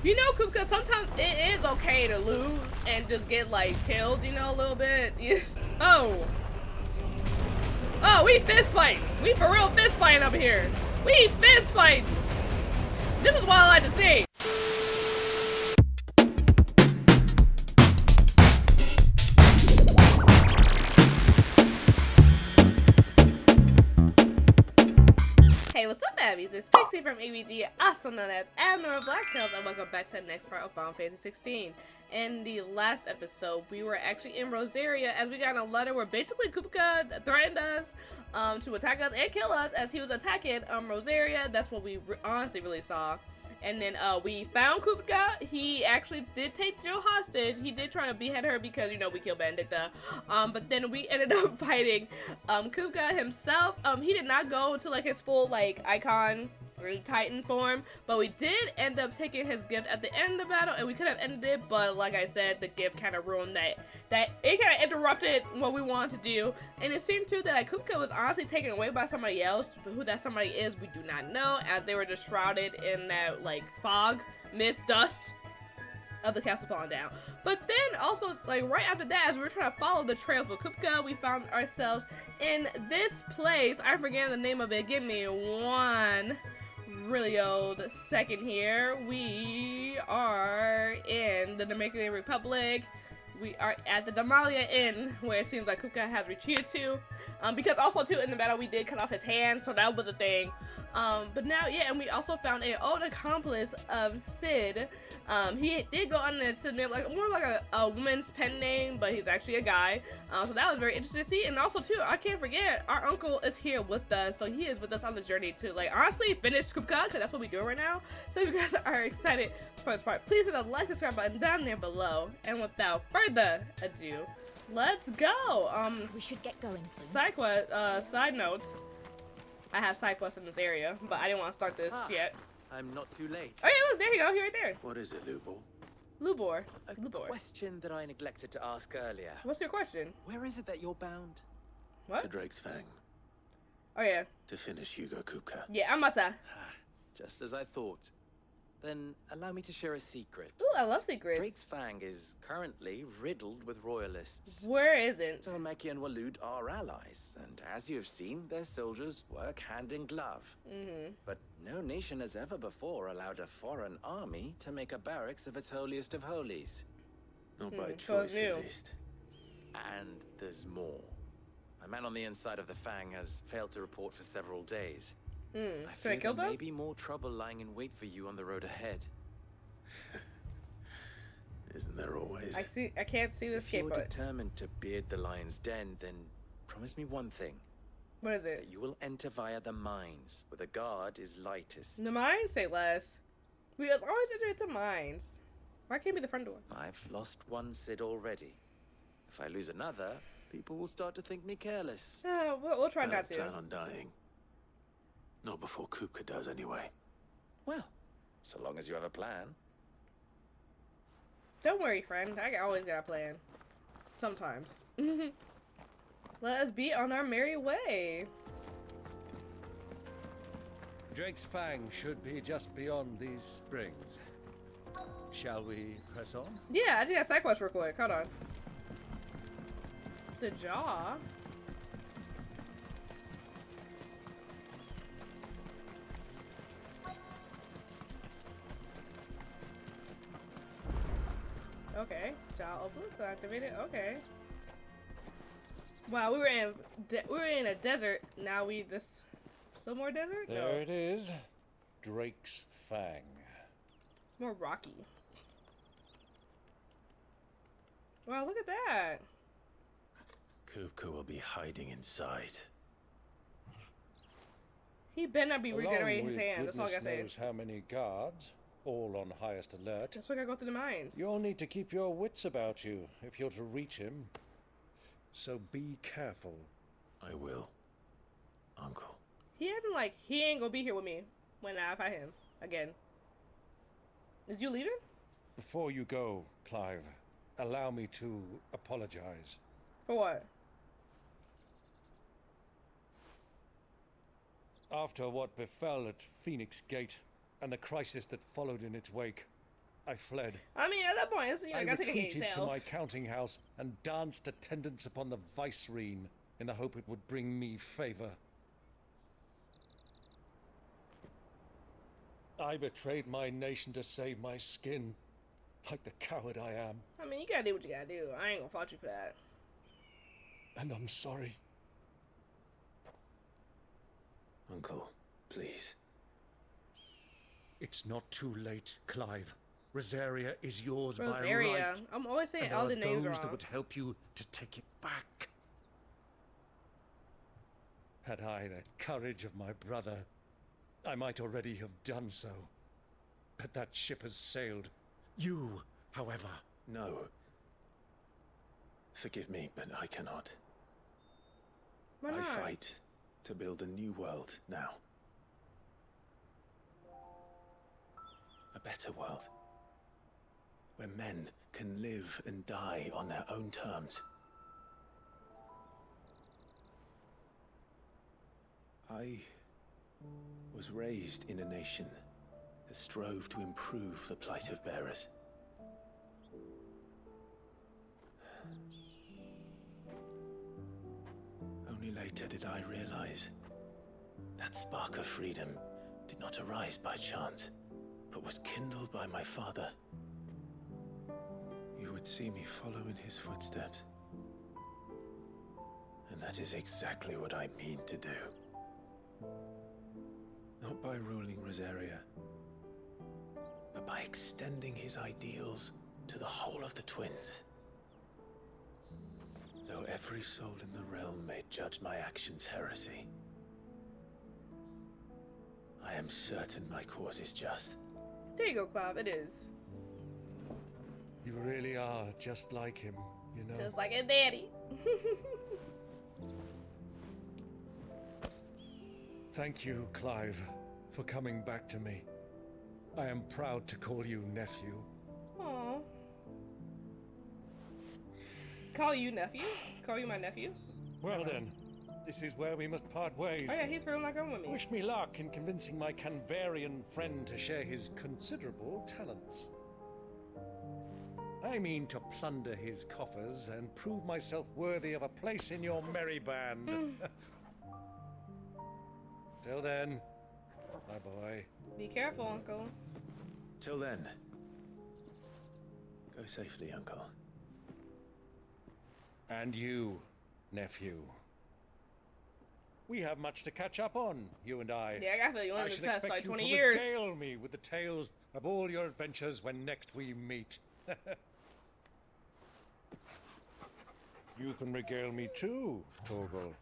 You know, Kupka, sometimes it is okay to lose and just get, like, killed, you know, a little bit. Yes. Oh. Oh, we fist fight. We for real fist fighting up here. We fist fight. This is what I like to see. Hey, what's up, Abbies? It's Pixie from ABG, also known as Admiral Black Hills, and welcome back to the next part of Final Fantasy 16. In the last episode, we were actually in Rosaria as we got a letter where basically KUPKA threatened us to attack us and kill us as he was attacking Rosaria. That's what we honestly really saw. And then we found KUPKA. He actually did take Jill hostage. He did try to behead her because, you know, we killed Bandicta. But then we ended up fighting KUPKA himself. He did not go to like his full like icon or Titan form, but we did end up taking his gift at the end of the battle, and we could have ended it, but like I said, the gift kind of ruined that it kind of interrupted what we wanted to do. And it seemed too that like, KUPKA was honestly taken away by somebody else, but who that somebody is we do not know, as they were just shrouded in that like fog, mist, dust of the castle falling down. But then also, like right after that, as we were trying to follow the trail for KUPKA, we found ourselves in this place. I forget the name of it. Give me one really old second here. We are in the Dominican Republic. We are at the Damalia Inn, where it seems like KUPKA has retreated to. Because also too, in the battle we did cut off his hand, so that was a thing. But now, yeah, and we also found an old accomplice of Sid. He did go under Sid name, like more like a woman's pen name, but he's actually a guy. So that was very interesting to see. And also too, I can't forget, our uncle is here with us, so he is with us on this journey to, like, honestly finish KUPKA, because that's what we're doing right now. So if you guys are excited for this part, please hit the like, subscribe button down there below. And without further ado, let's go. We should get going soon. Side note, I have side quests in this area, but I didn't want to start this yet. I'm not too late. Oh yeah, look, there you go, here right there. What is it, Lubor? Lubor. A question that I neglected to ask earlier. What's your question? Where is it that you're bound? What? To Drake's Fang. Oh yeah. To finish Hugo KUPKA. Yeah, I'm Masa. Just as I thought. Then allow me to share a secret. Ooh, I love secrets. Drake's Fang is currently riddled with royalists. Where isn't? Dhalmekia and Waloed are allies, and as you have seen, their soldiers work hand in glove. But no nation has ever before allowed a foreign army to make a barracks of its holiest of holies. Not by choice, at least. And there's more. A man on the inside of the Fang has failed to report for several days. I fear there may be more trouble lying in wait for you on the road ahead. Isn't there always? I can't see the escape If button. you're determined to beard the lion's den, then promise me one thing. What is it? That you will enter via the mines, where the guard is lightest. The mines? Say less. We always enter into mines. Why can't it be the front door? I've lost one Sid already. If I lose another, people will start to think me careless. We'll try not to. I don't plan on dying. Not before KUPKA does, anyway. Well, so long as you have a plan. Don't worry, friend. I always got a plan. Sometimes. Let us be on our merry way. Drake's Fang should be just beyond these springs. Shall we press on? Yeah, I just got side quest real quick. Hold on. The jaw. Okay, jaw open, so activated. Okay. Wow, we were in a desert. Now we just still more desert. There it is, Drake's Fang. It's more rocky. Wow, look at that. KUPKA will be hiding inside. He better not be regenerating his hand. That's all I gotta say. Knows how many guards, all on highest alert. That's why I gotta go through the mines. You'll need to keep your wits about you if you're to reach him. So be careful. I will, Uncle. He acting like he ain't gonna be here with me when I fight him again. Is you leaving? Before you go, Clive, allow me to apologize. For what? After what befell at Phoenix Gate and the crisis that followed in its wake, I fled. I mean, at that point, it's, you know, I gotta take care of retreated to yourself. my counting house and danced attendance upon the vicereine in the hope it would bring me favor. I betrayed my nation to save my skin, like the coward I am. I mean, you gotta do what you gotta do. I ain't gonna fault you for that. And I'm sorry. Uncle, please. It's not too late, Clive. Rosaria is yours by Rosaria. right. I'm always saying And all there the are names those wrong. that would help you to take it back. Had I the courage of my brother, I might already have done so. But that ship has sailed. You, however... No. Forgive me, but I cannot. Why I not? fight to build a new world now. A better world. Where men can live and die on their own terms. I was raised in a nation that strove to improve the plight of bearers. Only later did I realize that spark of freedom did not arise by chance, but was kindled by my father. You would see me follow in his footsteps. And that is exactly what I mean to do. Not by ruling Rosaria, but by extending his ideals to the whole of the twins. Though every soul in the realm may judge my actions heresy, I am certain my cause is just. There you go, Clive. It is. You really are just like him, you know? Just like a daddy. Thank you, Clive, for coming back to me. I am proud to call you nephew. Aww. Call you nephew? Call you my nephew? Well then, this is where we must part ways. Oh yeah, he's real not going with me. Wish me luck in convincing my Canvarian friend to share his considerable talents. I mean to plunder his coffers and prove myself worthy of a place in your merry band. Till then, my boy. Be careful, Uncle. Till then, go safely, Uncle. And you, nephew. We have much to catch up on, you and I. Yeah, I gotta feel you I on this shall past expect like you 20 to years. regale me with the tales of all your adventures when next we meet. You can regale me too, Torgal.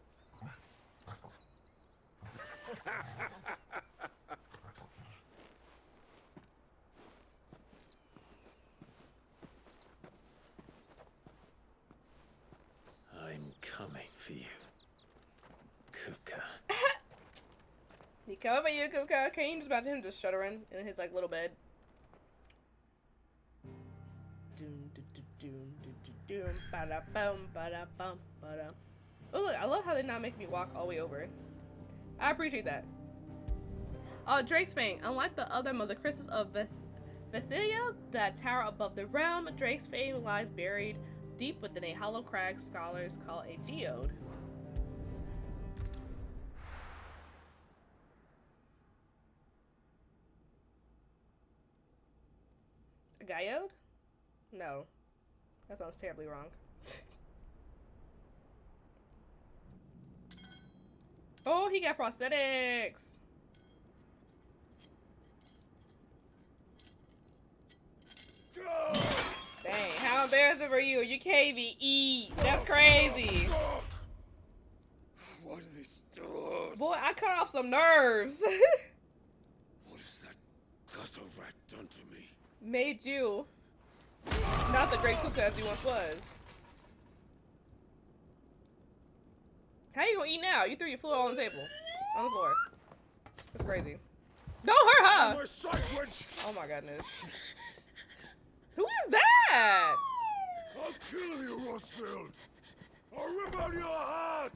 I'm coming for you, KUPKA. He come for you, KUPKA. Can you just imagine him just shuddering in his like little bed? Doom, doom, doom, doom, doom, doom, ba-da-bum, ba-da-bum, ba-da. Oh look, I love how they not make me walk all the way over. I appreciate that. Drake's Fang. Unlike the other Mother Crystals of Vestilia that tower above the realm, Drake's Fang lies buried deep within a hollow crag scholars call a geode. A geode? No. That sounds terribly wrong. Oh, he got prosthetics! Dang, how embarrassing for you? You can't even eat. That's crazy. What is this? Boy, I cut off some nerves. What has that gutter rat done to me? Made you not the great KUPKA as he once was. How you gonna eat now? You threw your food all on the table. On the floor. That's crazy. Don't hurt her! Oh my goodness. Who is that? I'll kill you, Rosfield! I'll rip out your heart!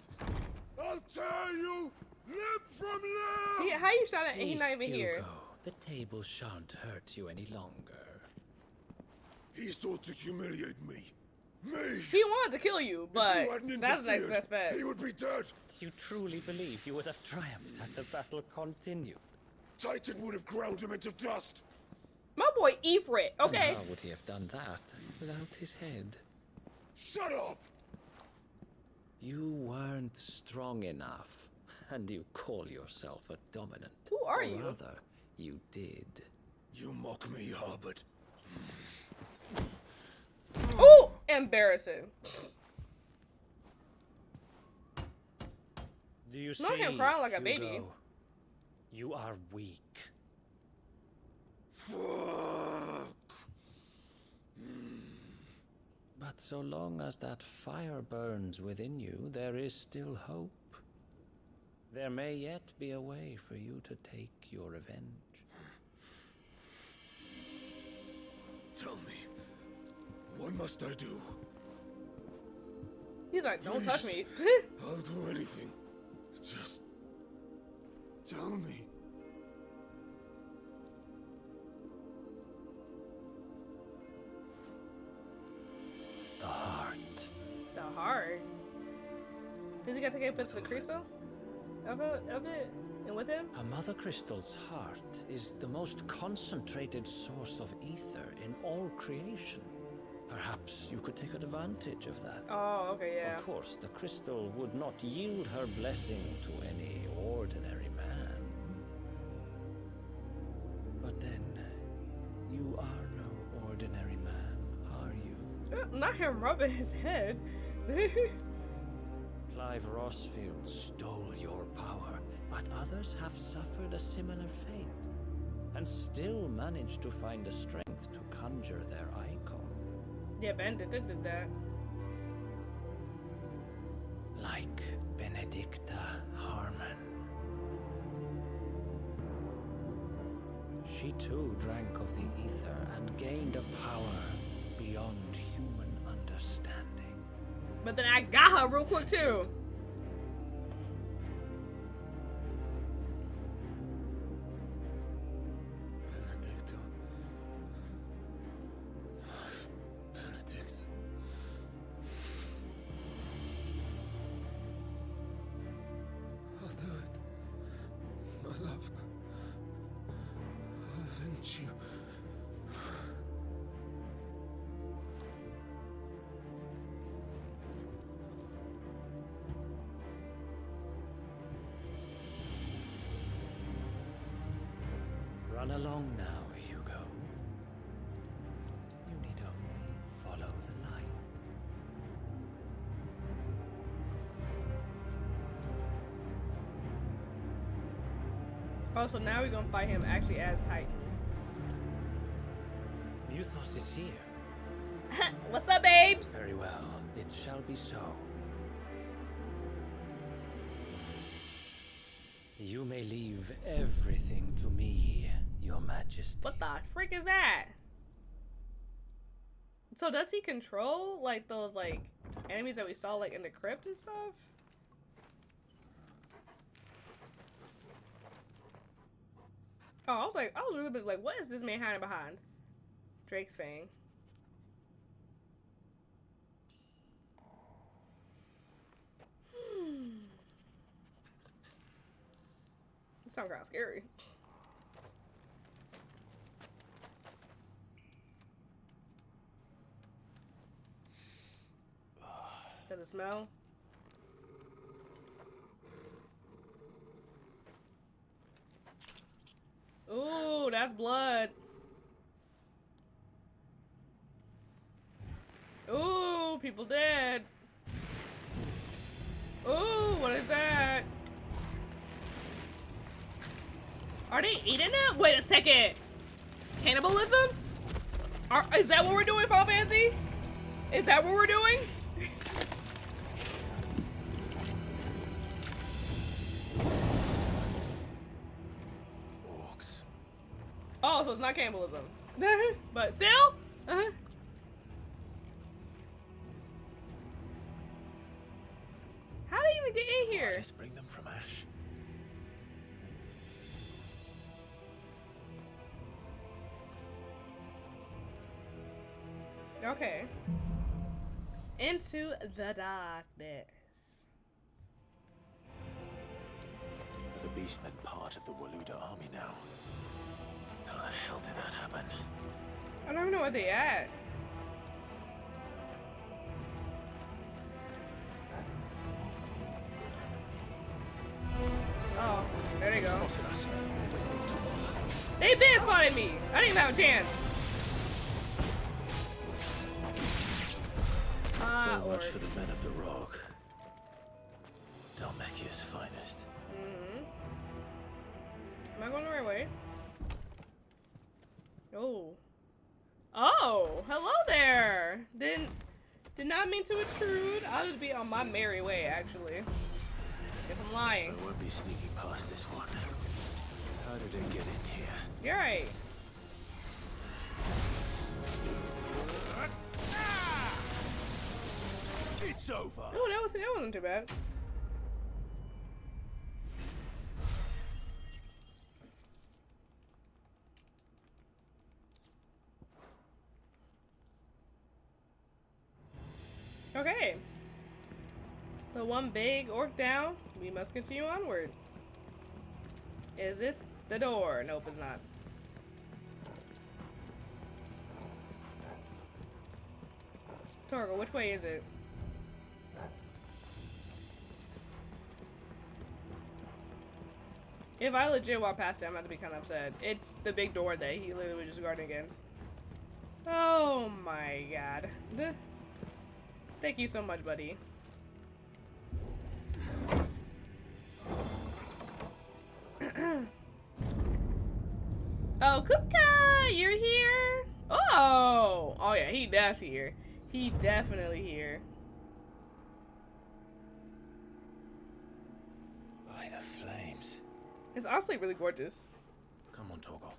I'll tear you limb from limb! How you shot it and he's not even Please do here? go. The table shan't hurt you any longer. He sought to humiliate me. Me! He wanted to kill you, but If you hadn't that's the next interfered, best bet. he would be dead. You truly believe you would have triumphed had the battle continued? Titan would have ground him into dust. My boy Ifrit, okay. And how would he have done that without his head? Shut up! You weren't strong enough, and you call yourself a dominant. Who are Or you? rather, you did. You mock me, Harbert. Ooh, embarrassing. Do you Not see, him crying like a Hugo? baby. You are weak. Fuck. But so long as that fire burns within you, there is still hope. There may yet be a way for you to take your revenge. Tell me, what must I do? He's like, don't touch me. I'll do anything. Just tell me. The heart. The heart. Does he got to get a piece of the crystal? Of it? And with him? A mother crystal's heart is the most concentrated source of ether in all creation. Perhaps you could take advantage of that. Oh, okay, yeah. Of course, the crystal would not yield her blessing to any ordinary man. But then, you are no ordinary man, are you? Not him rubbing his head. Clive Rossfield stole your power, but others have suffered a similar fate, and still managed to find the strength to conjure their icon. Yeah, Bandit did that. Like Benedicta Harmon. She too drank of the ether and gained a power beyond human understanding. But then I got her real quick too. Benedicta. Benedict. I'll do it. My love. I'll avenge you. Run along now, Hugo. You need only follow the light. Oh, so now we're gonna fight him actually as Titan. Muthos is here. What's up, babes? Very well, it shall be so. You may leave everything to me, Your Majesty. What the frick is that? So does he control like those like enemies that we saw like in the crypt and stuff? Oh, I was really bit like, what is this man hiding behind? Drake's Fang. This sounds kind of scary. Does it smell? Ooh, that's blood. Ooh, people dead. Ooh, what is that? Are they eating it? Wait a second. Cannibalism? Is that what we're doing, Final Fantasy? Is that what we're doing? Orcs. Oh, so it's not cannibalism. But still? Uh-huh. How did he even get in here? Let's bring them from Ash. Okay. Into the darkness. Are the beastmen part of the Waluda army now? How the hell did that happen? I don't even know where they at. Oh, there they go. Spotted us. They been spotted me. I didn't even have a chance. So much for the men of the rock. Dalmekia's finest. Am I going the right way? Oh. Oh, hello there. Did not mean to intrude. I'll just be on my merry way, actually. Guess I'm lying. I won't be sneaking past this one. How did it get in here? You're right. It's over. Oh, that wasn't too bad. Okay. So one big orc down. We must continue onward. Is this the door? Nope, it's not. Torgo, which way is it? If I legit walk past it, I'm about to be kind of upset. It's the big door that he literally was just guarding against. Oh my god. Thank you so much, buddy. Oh, KUPKA, you're here? Oh! Oh yeah, he here. He definitely here. By the flames. It's honestly really gorgeous. Come on, Torgo.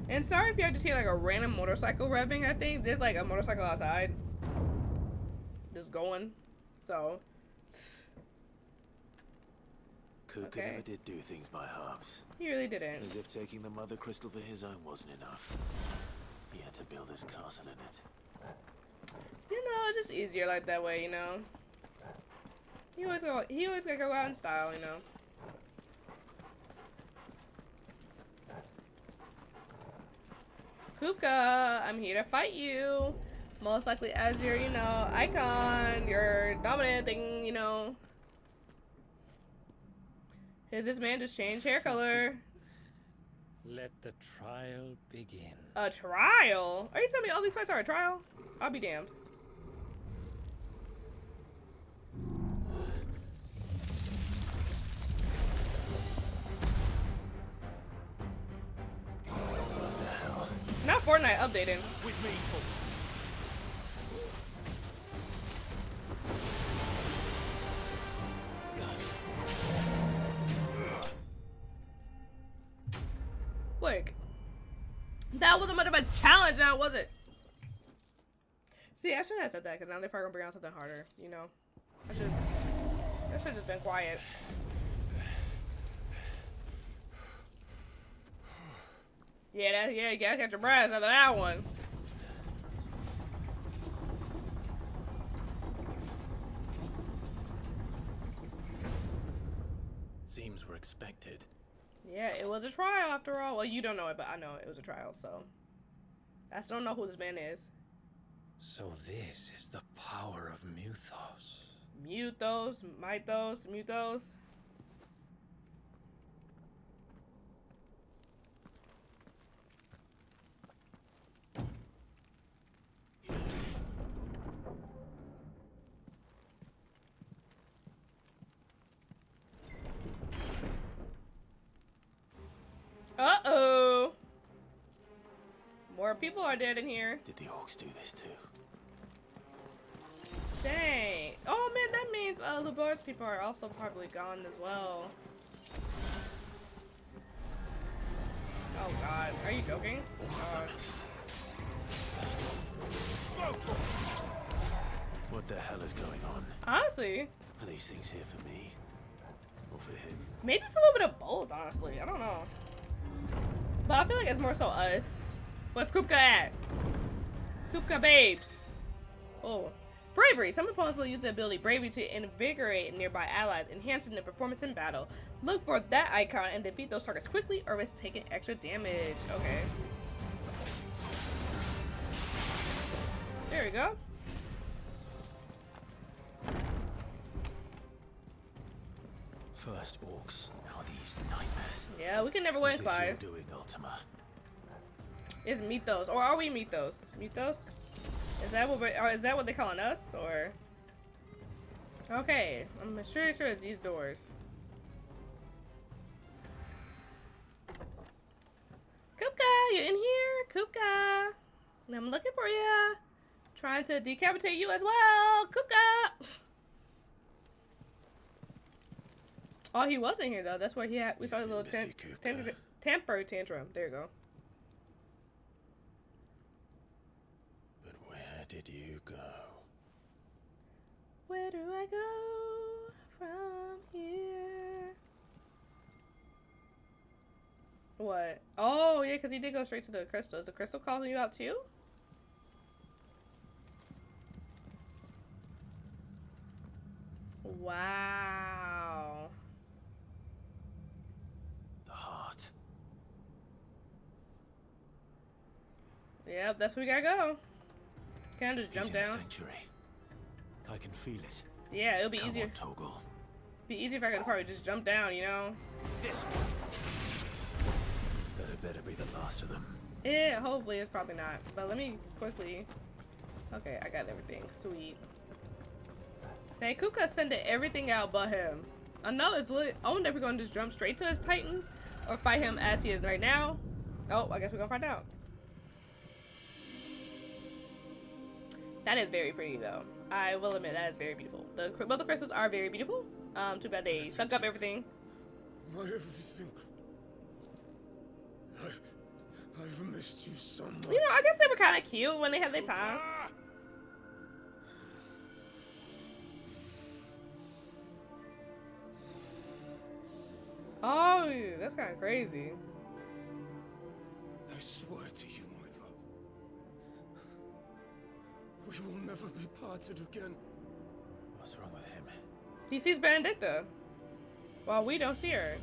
And sorry if y'all just hear like a random motorcycle revving. I think there's like a motorcycle outside. Just going. So. KUPKA never did do things by halves. He really didn't. As if taking the mother crystal for his own wasn't enough. He had to build his castle in it. You know, it's just easier like that way, you know. He always gotta go out in style, you know. KUPKA, I'm here to fight you. Most likely as your, you know, icon, your dominant thing, you know. Did this man just change hair color? Let the trial begin. A trial? Are you telling me all these fights are a trial? I'll be damned. What the hell? Not Fortnite updating. With me, Quick. That wasn't much of a challenge now, was it? See, I shouldn't have said that because now they're probably gonna bring out something harder, you know. I should have just been quiet. Yeah, you gotta catch your breath after that one. Seems we're expected. Yeah, it was a trial after all. Well, you don't know it, but I know it was a trial, so. I still don't know who this man is. So this is the power of Muthos. Muthos, Mythos, Muthos. Uh-oh. More people are dead in here. Did the orcs do this too? Dang. Oh man, that means Lubar's people are also probably gone as well. Oh god, are you joking? What the hell is going on? Honestly, Are these things here for me? Or for him? maybe it's a little bit of both, honestly. I don't know. But I feel like it's more so us. Where's KUPKA at? KUPKA babes. Oh. Bravery. Some opponents will use the ability Bravery to invigorate nearby allies, enhancing their performance in battle. Look for that icon and defeat those targets quickly or risk taking extra damage. Okay. There we go. First orcs, now these nightmares. Yeah, we can never win, Is this your Clive. doing, Ultima? It's Mythos, or are we Mythos? Mythos? Is that what or is that what they're calling us, or? Okay, I'm sure it's these doors. KUPKA, you in here? KUPKA, I'm looking for you. Trying to decapitate you as well, KUPKA. Oh, he was in here though. That's where he had. We saw his little temper tantrum. There you go. But where did you go? Where do I go from here? What? Oh, yeah, because he did go straight to the crystal. Is the crystal calling you out too? Wow. The heart. Yep, that's where we gotta go. Can I just jump He's in the down? sanctuary. I can feel it. Yeah, it'll be Come easier. on, Toggle. Be easier if I could probably just jump down, you know? This one. That better be the last of them. Yeah, hopefully it's probably not. But let me quickly. Okay, I got everything. Sweet. Hey, KUPKA sent everything out but him. I know it's lit. I wonder if we're gonna just jump straight to his Titan or fight him as he is right now. Oh, I guess we're gonna find out. That is very pretty though. I will admit that is very beautiful. Both the crystals are very beautiful. Too bad they suck up everything. My everything. I've missed you so much. You know, I guess they were kind of cute when they had their time. Oh, that's kind of crazy. I swear to you, my love. We will never be parted again. What's wrong with him? He sees Benedicta, while we don't see her.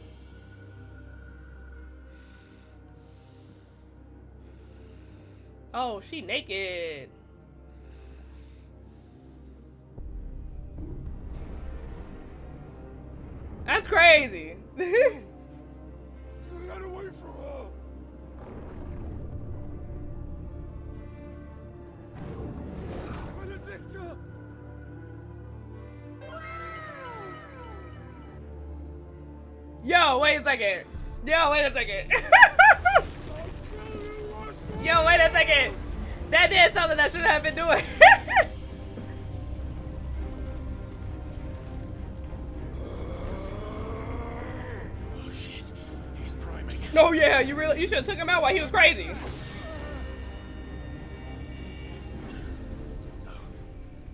Oh, she naked. That's crazy. Get away from her! Benedicta! Yo, wait a second. Yo, wait a second. Yo, wait a second. That did something that shouldn't have been doing. Oh shit, he's priming. Oh yeah, you should have took him out while he was crazy.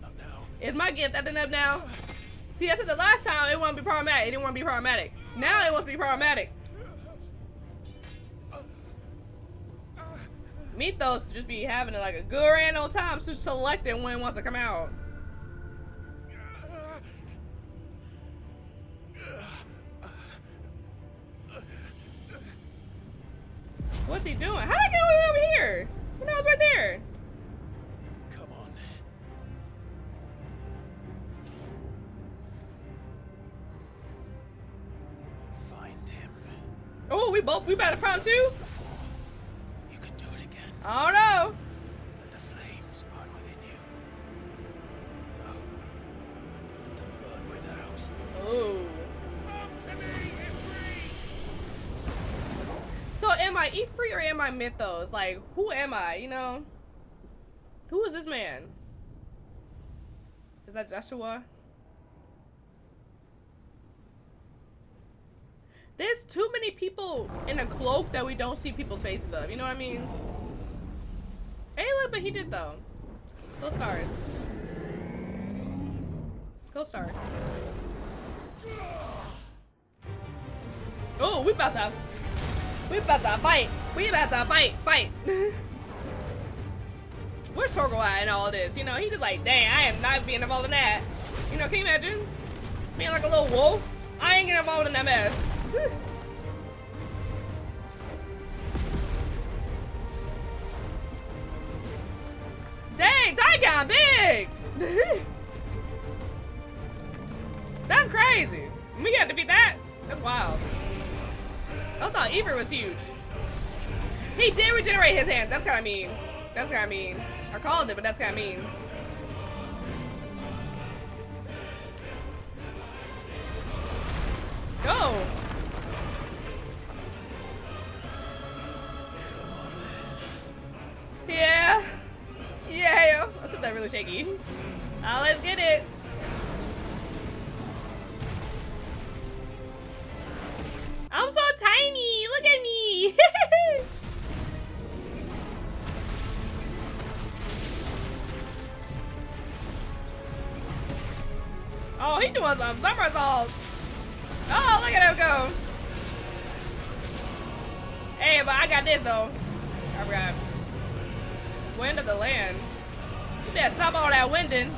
Not now. Is my gift acting up now? See, I said the last time it wouldn't be problematic. It didn't want to be problematic. Now it wants to be problematic. Mythos just be having like a good grand old time to selecting when it wants to come out. What's he doing? How did I get all the way over here? When I was right there. Come on. Find him. Oh, we about to prime too? Before you can do it again. I don't know. Let the flames burn within you. No. Let them burn without. Oh. Come to me, Ifrit! So am I Ifrit or am I Mythos? Like, who am I, you know? Who is this man? Is that Joshua? There's too many people in a cloak that we don't see people's faces of, you know what I mean? Hey, look, but he did though. Go stars. Go stars. Oh, we about to fight. We about to fight. Where's Torgal at in all of this? You know, he just like, dang, I am not being involved in that. You know, can you imagine? Being like a little wolf? I ain't getting involved in that mess. Dang, Tygon big! That's crazy. We gotta defeat that? That's wild. I thought Eber was huge. He did regenerate his hand. That's kinda mean. That's kinda mean. I called it, but that's kinda mean. Go! Yeah. Yeah. I said that really shaky. Let's get it. I'm so tiny. Look at me. Oh, he doing some somersaults. Oh, look at him go. Hey, but I got this though. I forgot. Wind of the land. You better stop all that winding.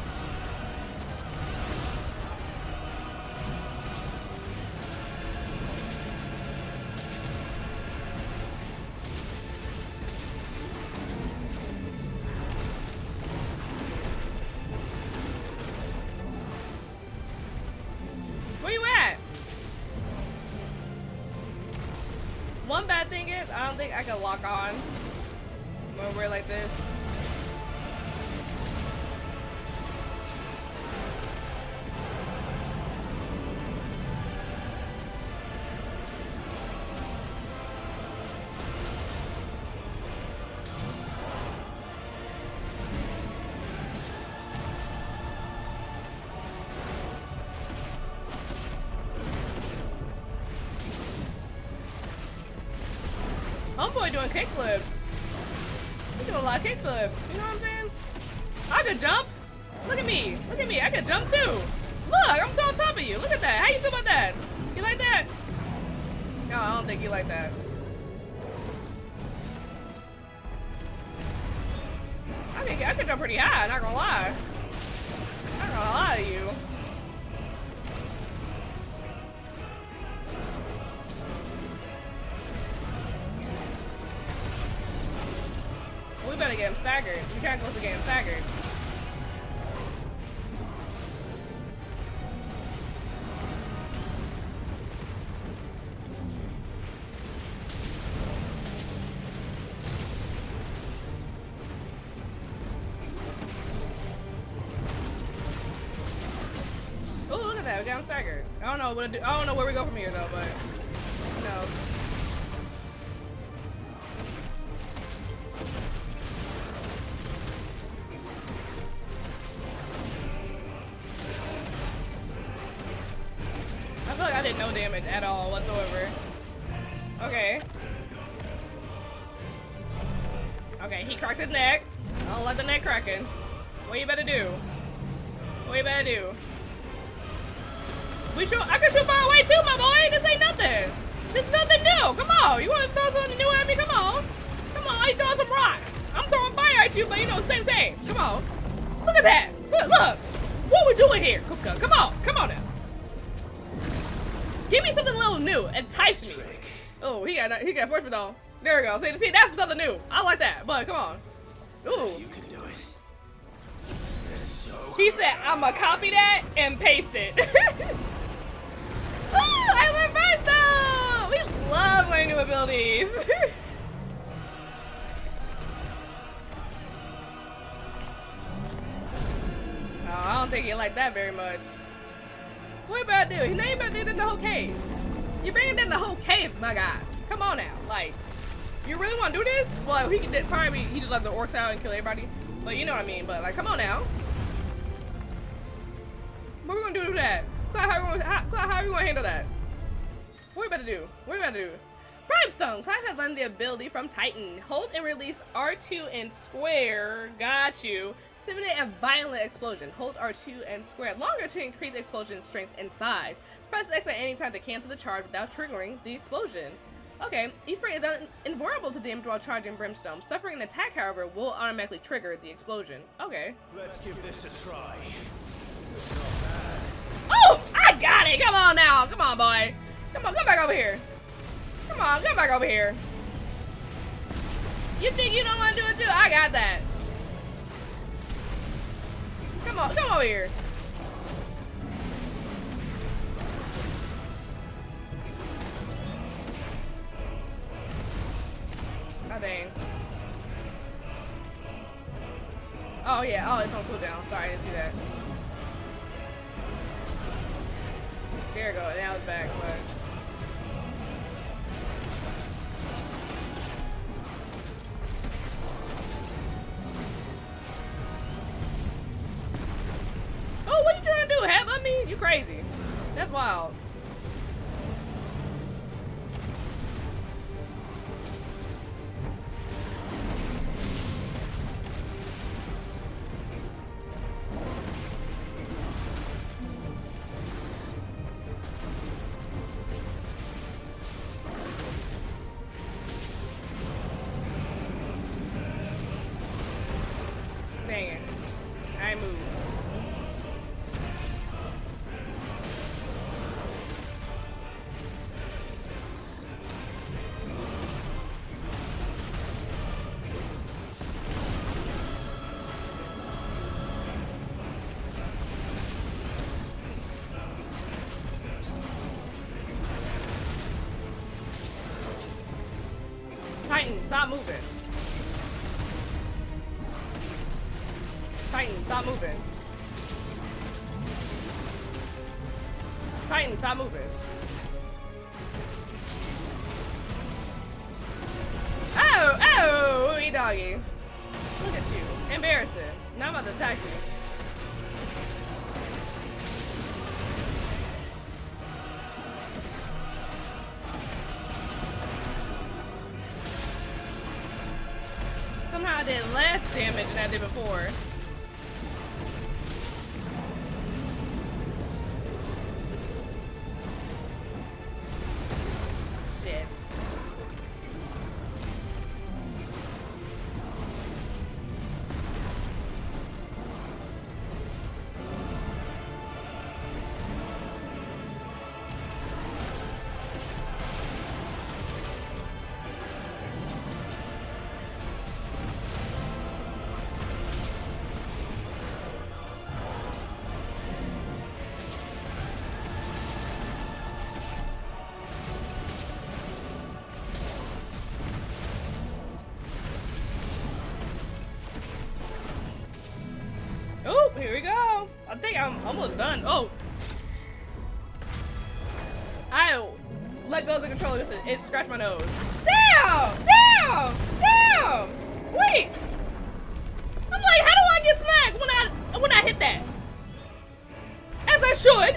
Where you at? One bad thing is, I don't think I can lock on when we're like this. Homeboy doing kickflips. He's doing a lot of kickflips. You know what I'm saying? I could jump. Look at me. Look at me. I could jump too. Look, I'm so on top of you. Look at that. How you feel about that? You like that? No, I don't think you like that. I could jump pretty high, not gonna lie. Not gonna lie to you. We better get him staggered. We can't go to get him staggered. Oh, look at that. We got him staggered. I don't know what to do. I don't know where we go from here though, but you know. I feel like I did no damage at all whatsoever. Okay. Okay, he cracked his neck. I don't like the neck cracking. What you better do? What you better do? I can shoot far away too, my boy. This ain't nothing. This is nothing new. Come on. You want to throw something new at me? Come on. Come on. You throwing some rocks. I'm throwing fire at you, but you know, same. Come on. Look at that. Look. What we doing here, KUPKA? Come on. Come on now. Give me something a little new. Entice me. Oh, he got force though. There we go. See, that's something new. I like that. But come on. Ooh. You can do it. He said, I'ma copy that and paste it. Ooh, I learned first though. We love learning new abilities. Oh, I don't think he liked that very much. What you about to do? Now you about to do the whole cave. You're bringing down the whole cave, my guy. Come on now. Like, you really want to do this? Well, he just let the orcs out and kill everybody. But you know what I mean. But like, come on now. What are we gonna do with that? Clyde, how are we gonna handle that? What are we about to do? What are we about to do? Brimstone! Clyde has learned the ability from Titan. Hold and release R2 and square. Got you. Simulate a violent explosion. Hold R2 and square longer to increase explosion strength and size. Press X at any time to cancel the charge without triggering the explosion. Okay, Ifrit is invulnerable to damage while charging Brimstone. Suffering an attack, however, will automatically trigger the explosion. Okay. Let's give this a try. Oh! I got it! Come on now! Come on, boy! Come on, come back over here! Come on, come back over here! You think you don't want to do it too? I got that! Come on, come over here! Oh, dang. Oh, yeah. Oh, it's on cooldown. Sorry, I didn't see that. There we go. Now it's back. But... oh, what you trying to do? Headbutt me? You crazy. That's wild. Dang it. I moved. Titan, stop moving. Titan, stop moving. Titan, stop moving. Oh, oh, wee doggy. Look at you. Embarrassing. Now I'm about to attack you. Somehow I did less damage than I did before. Shit. Oh, here we go. I think I'm almost done. Oh. I let go of the controller. It scratched my nose. Damn! Damn! Damn! Wait! I'm like, how do I get smacked when I hit that? As I should.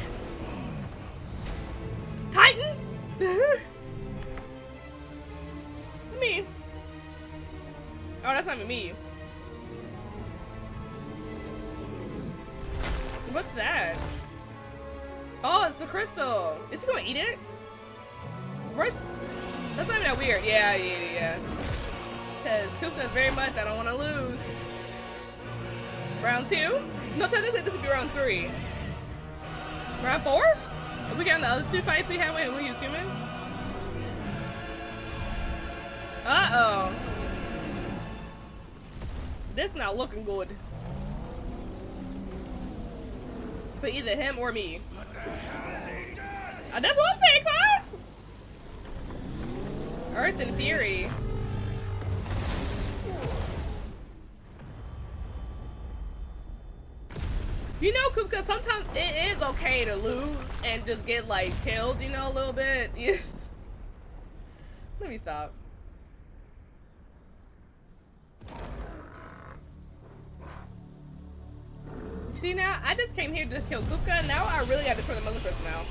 Titan? Me. Oh, that's not even me. What's that? Oh, it's a crystal. Is he gonna eat it? Where's... That's not even that weird. Yeah. Because KUPKA is very much, I don't want to lose. Round 2? No, technically this would be round 3. Round 4? If we got the other 2 fights we had when we used human? Uh-oh. This not looking good. For either him or me. That's what I'm saying, Clyde! Earth and Fury. You know, KUPKA, sometimes it is okay to lose and just get, like, killed, you know, a little bit. Yes. Let me stop. See now, I just came here to kill KUPKA, now I really gotta destroy the mother crystal now.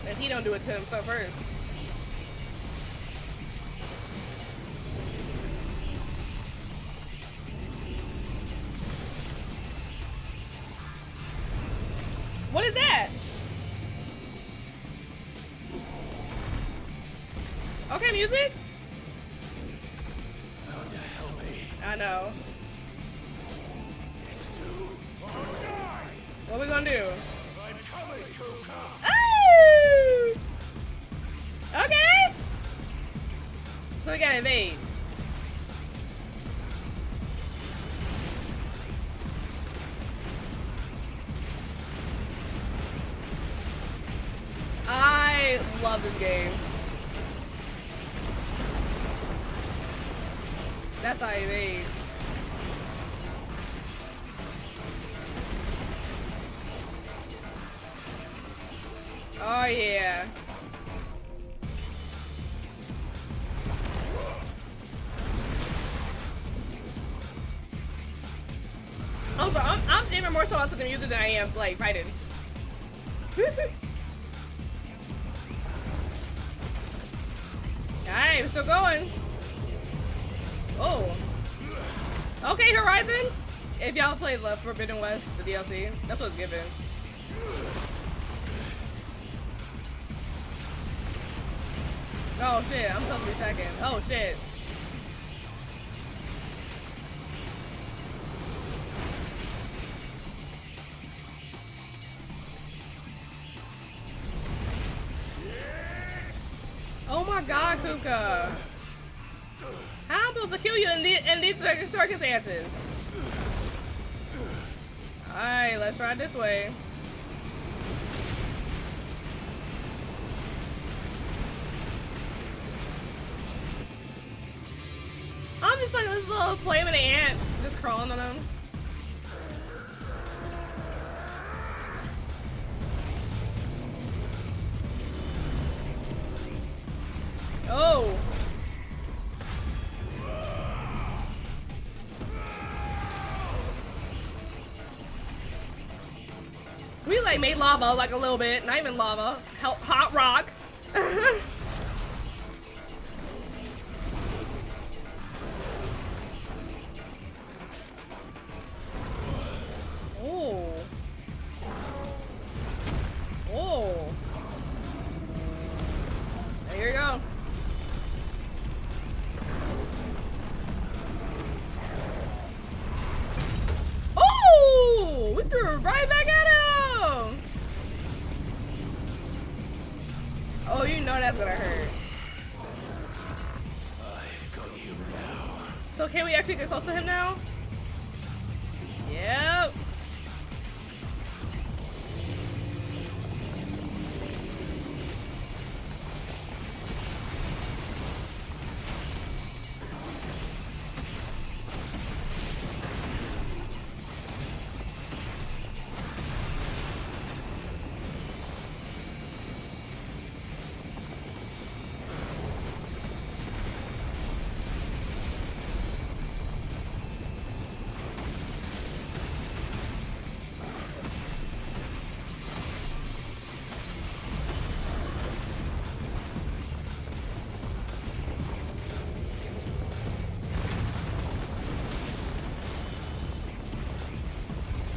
If he don't do it to himself first. What is that? music? Thunder, help me. I know. It's true. Or die. What we gonna do? I'm coming, KUPKA. Oh! Okay. So we gotta evade. I love this game. That's how I evade. Oh yeah. Also, I'm even more so onto the music than I am like fighting. Alright, we're still going. Oh. Okay, Horizon. If y'all played Left Forbidden West, the DLC, that's what's given. Oh shit, I'm supposed to be second. Oh shit. Oh my god, KUPKA. How am I supposed to kill you in these circumstances? Alright, let's try it this way. I'm just like this little flaming ant just crawling on him. Oh. We like made lava like a little bit, not even lava, hot rock. Oh. Oh. There you go. Oh! We threw it right back at him! Oh, you know that's gonna hurt. I've got you now. So can we actually get close to him now? Yep.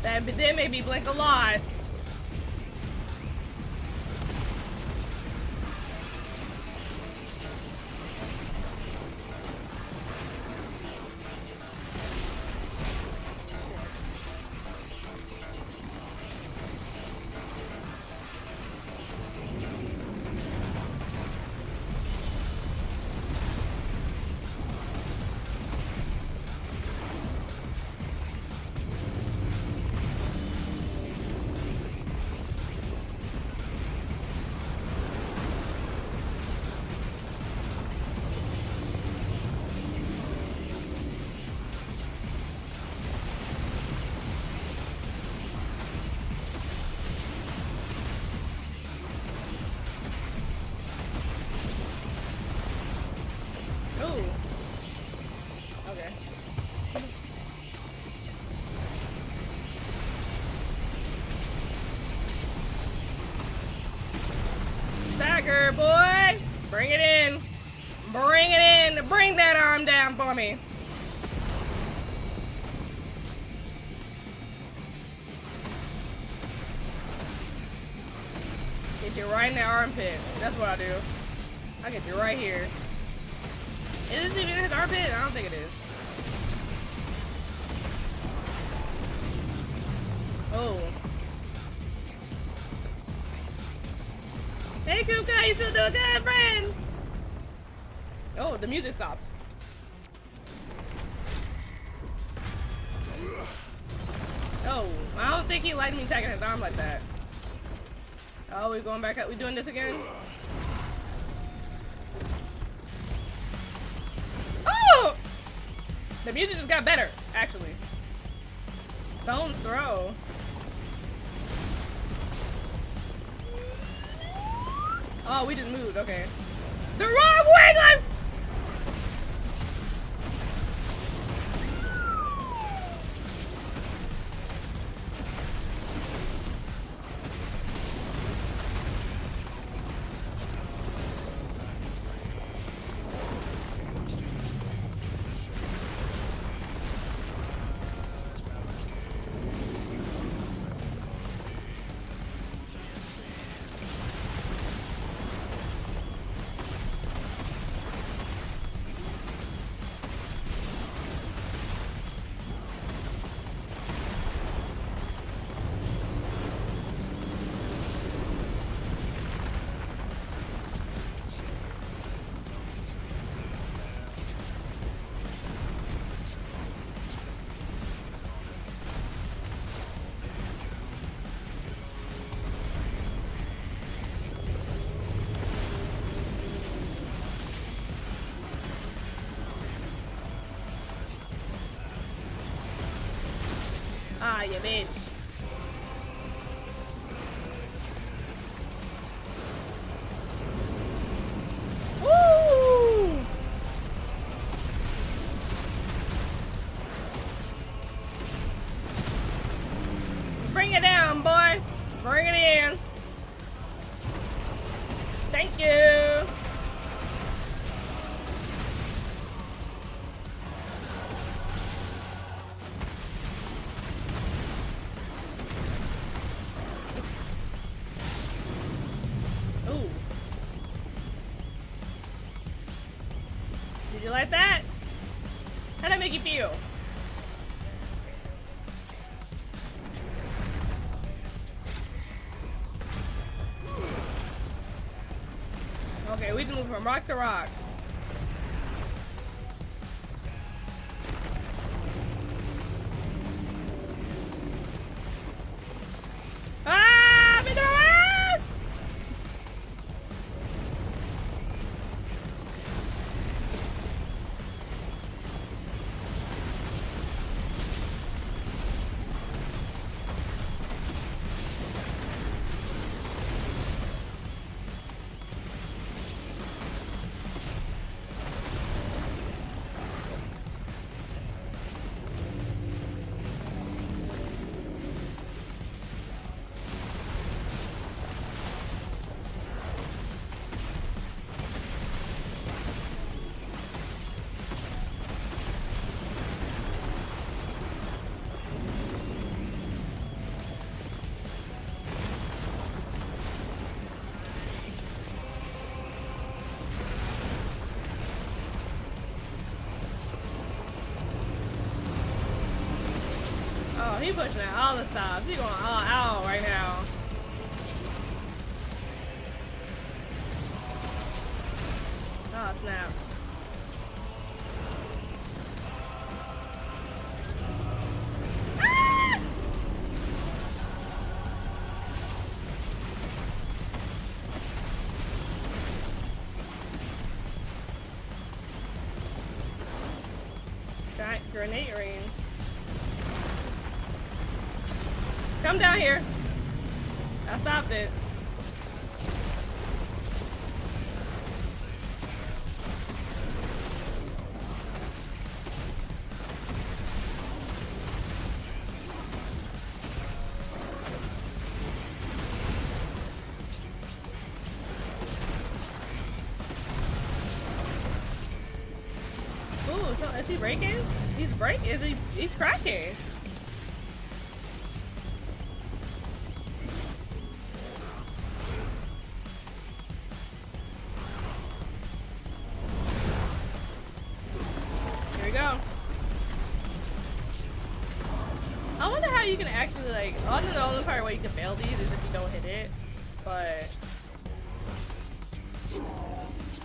That made me blink a lot. Ooh. Okay. Stagger, boy! Bring it in! Bring it in! Bring that arm down for me! Get you right in the armpit. That's what I do. I get you right here. Is this even his armpit? I don't think it is. Oh. Hey, KUPKA, you still doing good, friend? Oh, the music stopped. Oh, I don't think he liked me tagging his arm like that. Oh, we going back up. We doing this again? Oh! The music just got better, actually. Stone throw. Oh, we just moved. Okay. The wrong way, guys! Ah, you bitch. Woo! Bring it down, boy. Bring it in. Thank you. Did you like that? How'd that make you feel? Okay, we just move from rock to rock. Ah, me doing! Oh, he pushing out all the stops. He going all out right now. Oh, snap. Ah! Giant grenade rain. Come down here. I stopped it. Ooh, so is he breaking? He's breaking. He's cracking. we go. I wonder how you can actually like. I know the only part where you can fail these is if you don't hit it. But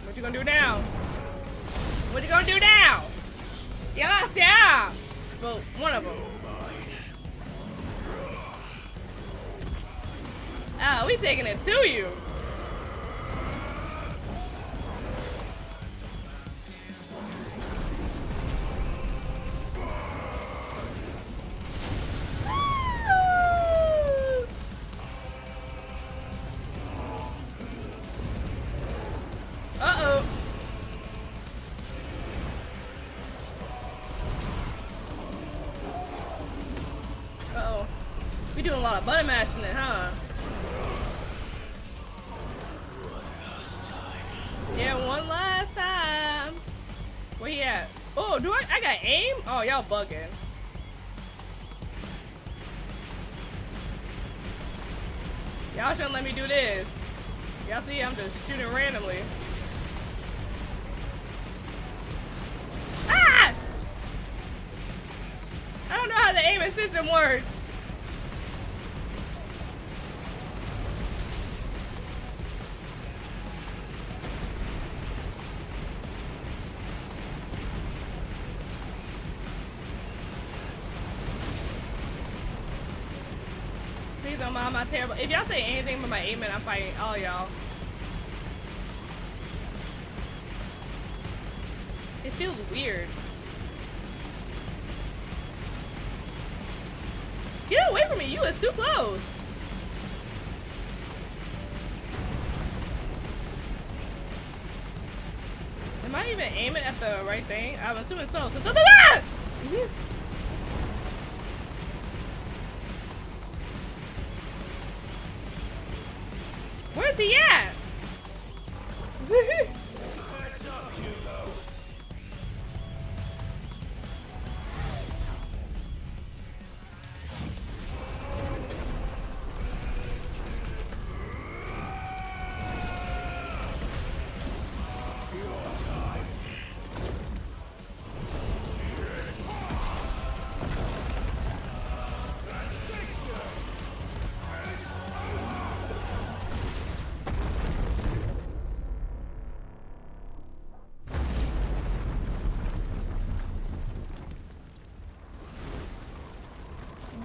what you gonna do now? What you gonna do now? Yes, yeah. Well, one of them. Ah, we taking it to you. Uh-oh. Uh-oh. We doing a lot of button mashing it, huh? Yeah, one last time. Where he at? Oh, do I got aim? Oh, y'all bugging. Y'all shouldn't let me do this. Y'all see, I'm just shooting randomly. Ah! I don't know how the aiming system works. Please don't mind my terrible. If y'all say anything about my aiming, I'm fighting all y'all. It feels weird. Get away from me! You is too close. Am I even aiming at the right thing? I'm assuming so. Where's he at? Heads up, Hugo.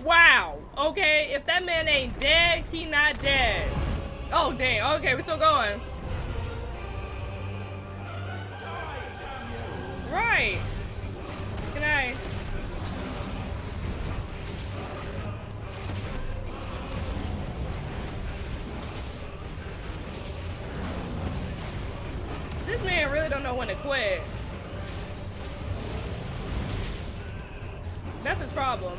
Wow. Okay, if that man ain't dead, he not dead. Oh dang. Okay, we're still going. Right. Can I? This man really don't know when to quit. That's his problem.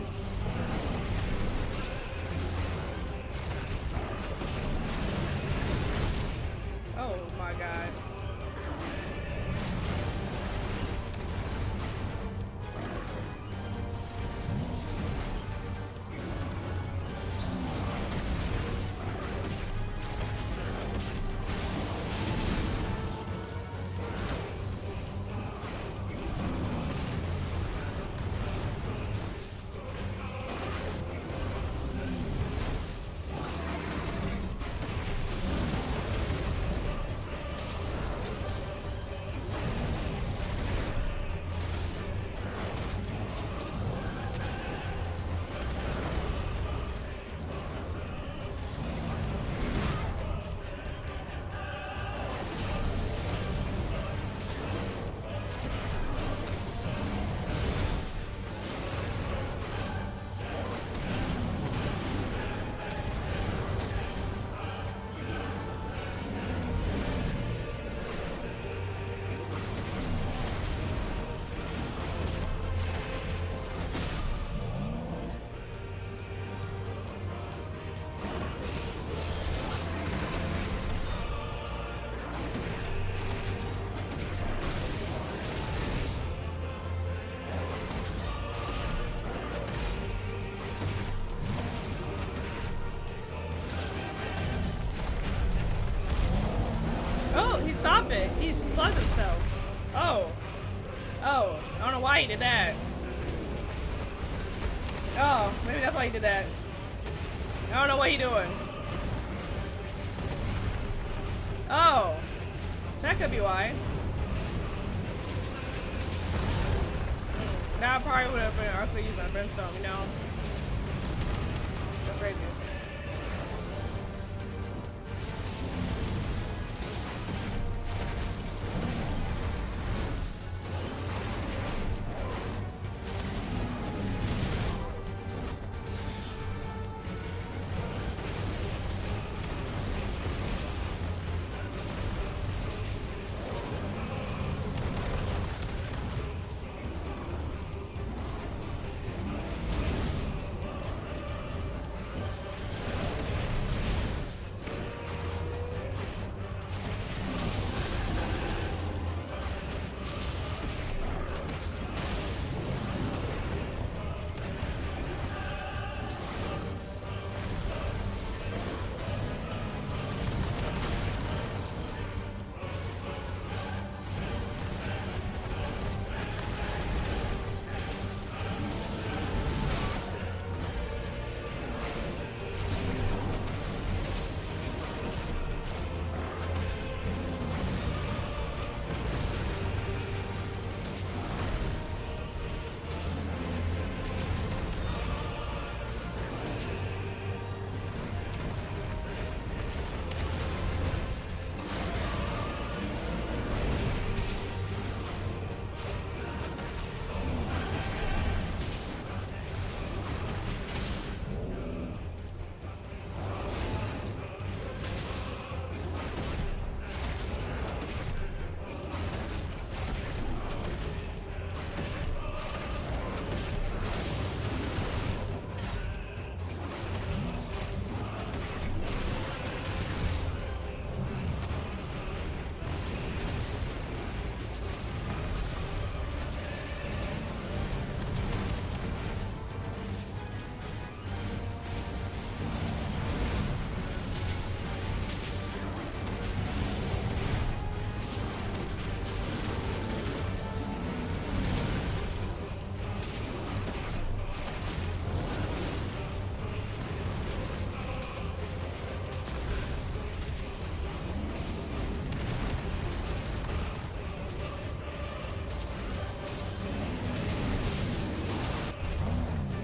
Oh my god. Oh, I don't know why he did that. Oh, maybe that's why he did that. I don't know what he's doing. Oh, that could be why. Now I probably would have been also using my brimstone, you know? That's crazy.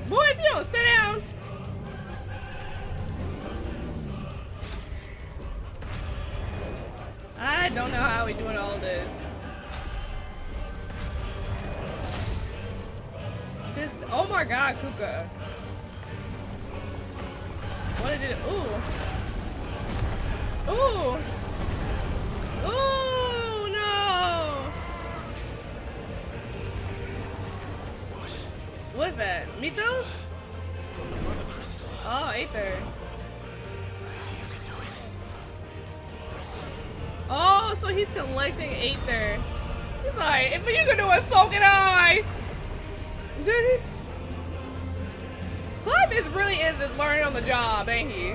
Boy, if you don't sit down. I don't know how we're doing all this. Just, oh my god, KUPKA. What did it, ooh. Ooh. Ooh, no. What is that? Mythos? Oh, Aether. Oh, so he's collecting Aether. He's like, if you can do it, so can I. Clive really is just learning on the job, ain't he?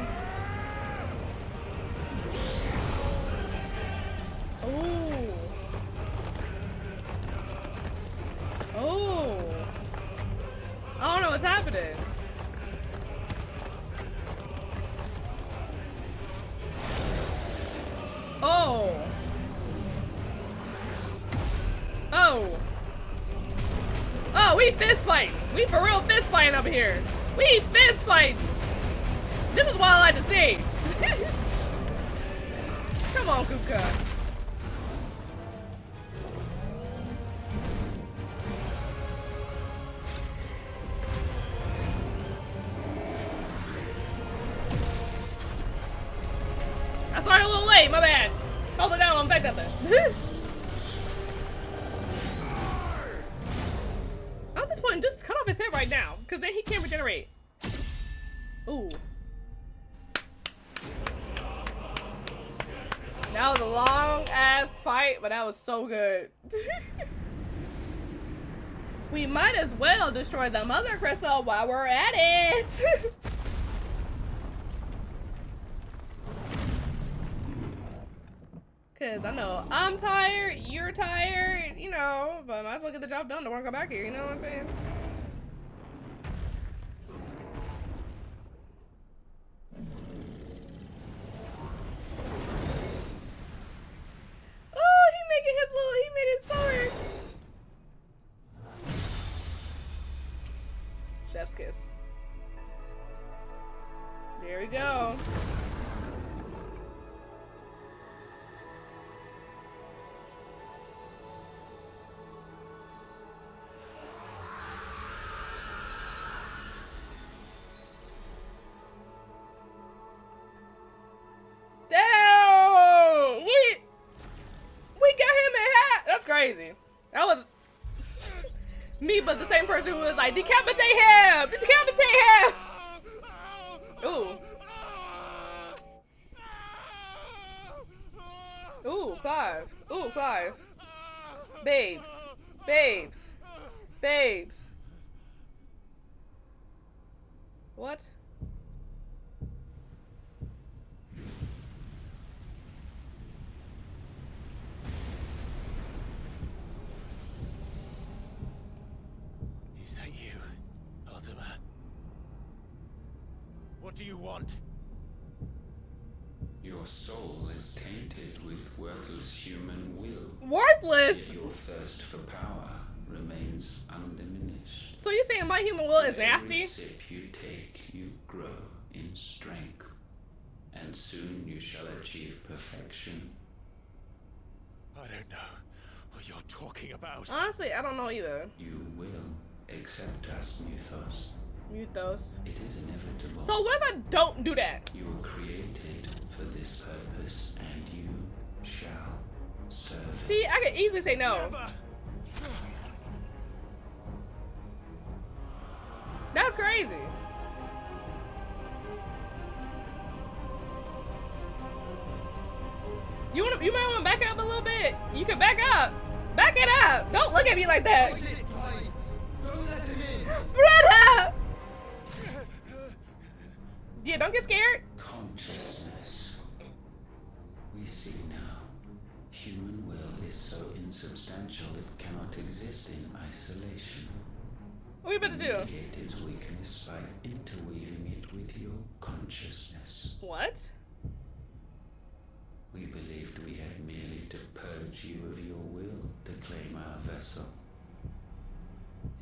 Oh. Oh. I don't know what's happening. Oh. Oh. Oh, we fist fight. We for real fist fighting up here. We fist fight. This is what I like to see. Come on, KUPKA. I started a little late, my bad. Hold it down, I'm back up there. At this point, just cut off his head right now, because then he can't regenerate. Ooh. That was a long ass fight, but that was so good. We might as well destroy the mother crystal while we're at it. Cause I know I'm tired, you're tired, you know, but I might as well get the job done. Don't want to go back here, you know what I'm saying? Oh, he made his sword. Chef's kiss. There we go. Damn! We got him in half. That's crazy. That was me, but the same person who was like, decapitate him! Decapitate him! Ooh. Ooh, Clive. Ooh, Clive. Babes. Babes. Babes. What? Is that you, Ultima? What do you want? Your soul is tainted with worthless human will. Worthless? Yet your thirst for power remains undiminished. So you're saying my human will is With nasty? every sip you take, you grow in strength. And soon you shall achieve perfection. I don't know what you're talking about. Honestly, I don't know either. You will accept us, Mythos. Mythos. It is inevitable. So what if I don't do that? You were created for this purpose, and you shall serve it. See, I could easily say no. Never. That's crazy. You might want to back up a little bit. You can back up. Back it up. Don't look at me like that. Don't let him in. Brother! Yeah, don't get scared. Consciousness. We see now. Human will is so insubstantial it cannot exist in isolation. What are we about to do? Mitigate its weakness by interweaving it with your consciousness. What? We believed we had merely to purge you of your will to claim our vessel.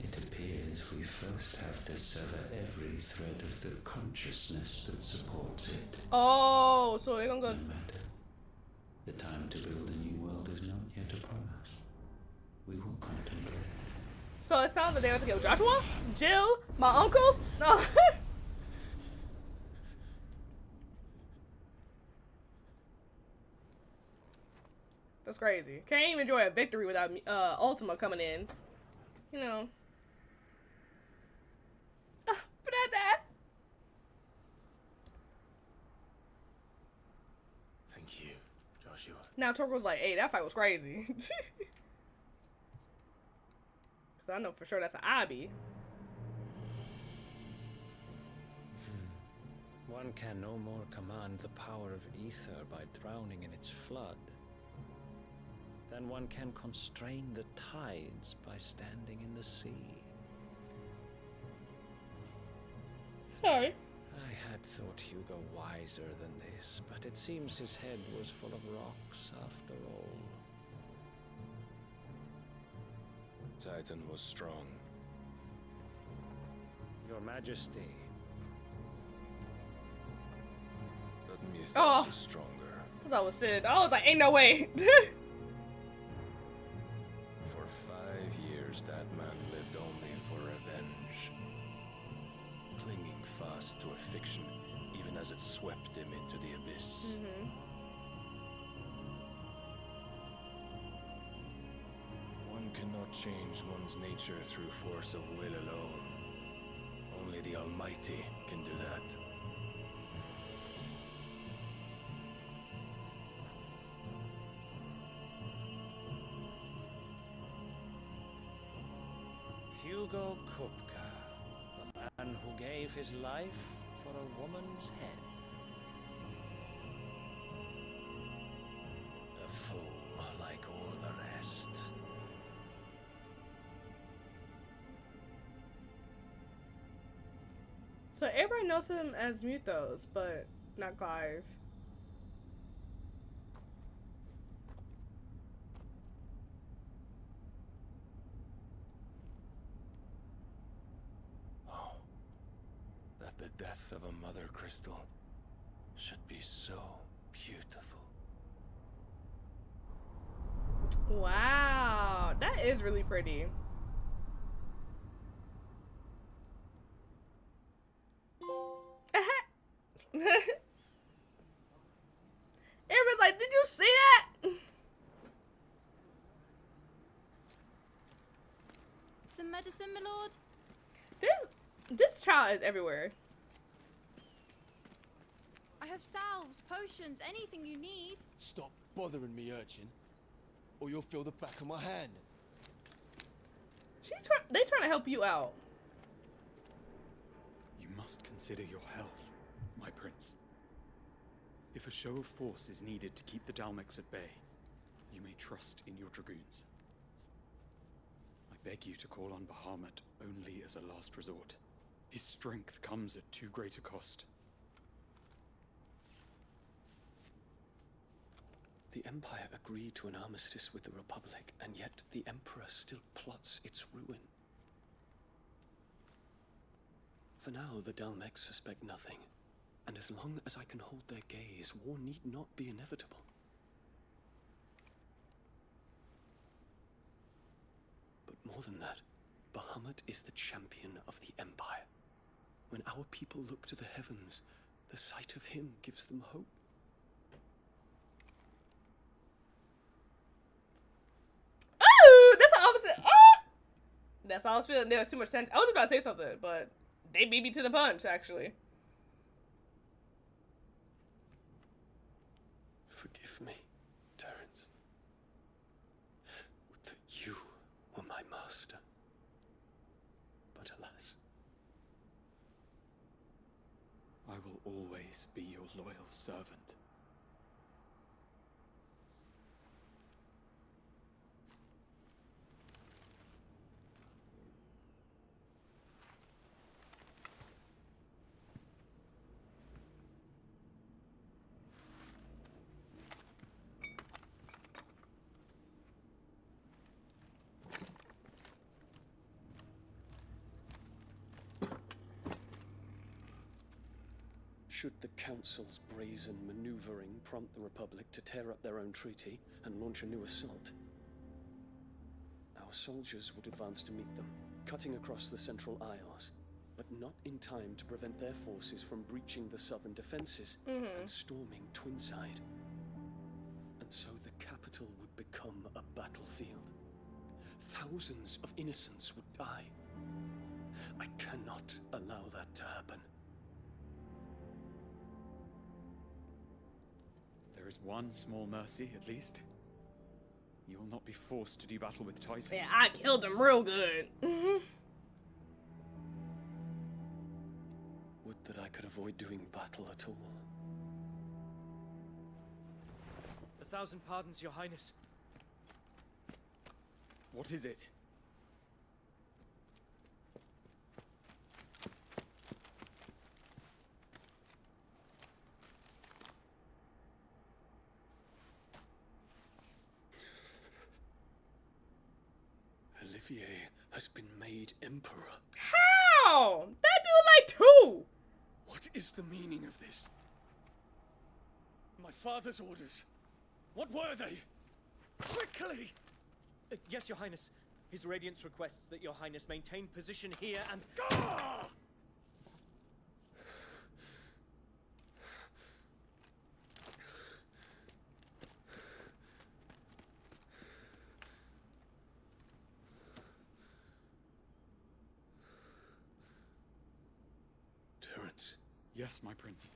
It appears we first have to sever every thread of the consciousness that supports it. Oh, so they're gonna No go. matter. The time to build a new world is not yet upon us. We will contemplate. So it sounds like they have to kill Joshua, Jill, my uncle. No. That's crazy. Can't even enjoy a victory without Ultima coming in. You know. Brother. Thank you, Joshua. Now Torgo's like, hey, that fight was crazy. Cause I know for sure that's an Abby. One can no more command the power of ether by drowning in its flood than one can constrain the tides by standing in the sea. Sorry. I had thought Hugo wiser than this, but it seems his head was full of rocks after all. Titan was strong. Your Majesty, But Mythos Oh. is stronger. I thought that was Sid. I was like, ain't no way. For 5 years, that man lived only for revenge. Clinging fast to a fiction, even as it swept him into the abyss. One cannot change one's nature through force of will alone. Only the Almighty can do that. Hugo KUPKA, the man who gave his life for a woman's head. A fool like all the rest. So everybody knows him as Muthos, but not Clive. Oh, that the death of a mother crystal should be so beautiful. Wow, that is really pretty. Everyone's like, did you see that? Some medicine, my lord? This child is everywhere. I have salves, potions, anything you need. Stop bothering me, urchin, or you'll feel the back of my hand. They trying to help you out. You must consider your health, my prince. If a show of force is needed to keep the Dalmex at bay, you may trust in your dragoons. I beg you to call on Bahamut only as a last resort. His strength comes at too great a cost. The Empire agreed to an armistice with the Republic, and yet the Emperor still plots its ruin. For now, the Dalmex suspect nothing, and as long as I can hold their gaze, war need not be inevitable. But more than that, Bahamut is the champion of the Empire. When our people look to the heavens, the sight of him gives them hope. Oh, that's the opposite. Oh! That's all I was feeling. There was too much tension. I was about to say something, but they beat me to the punch, actually. Forgive me, Terence. Would that you were my master. But alas. I will always be your loyal servant. Should the Council's brazen maneuvering prompt the Republic to tear up their own treaty and launch a new assault, our soldiers would advance to meet them, cutting across the Central Isles, but not in time to prevent their forces from breaching the southern defenses and storming Twinside. And so the capital would become a battlefield. Thousands of innocents would die. I cannot allow that to happen. There is one small mercy, at least. You will not be forced to do battle with Titan. Yeah, I killed him real good. Would that I could avoid doing battle at all. 1,000 pardons, Your Highness. What is it? Olivier has been made Emperor. How? That dude like 2. What is the meaning of this? My father's orders. What were they? Quickly! Yes, Your Highness. His Radiance requests that Your Highness maintain position here and... Ah! Terence, Yes, my prince.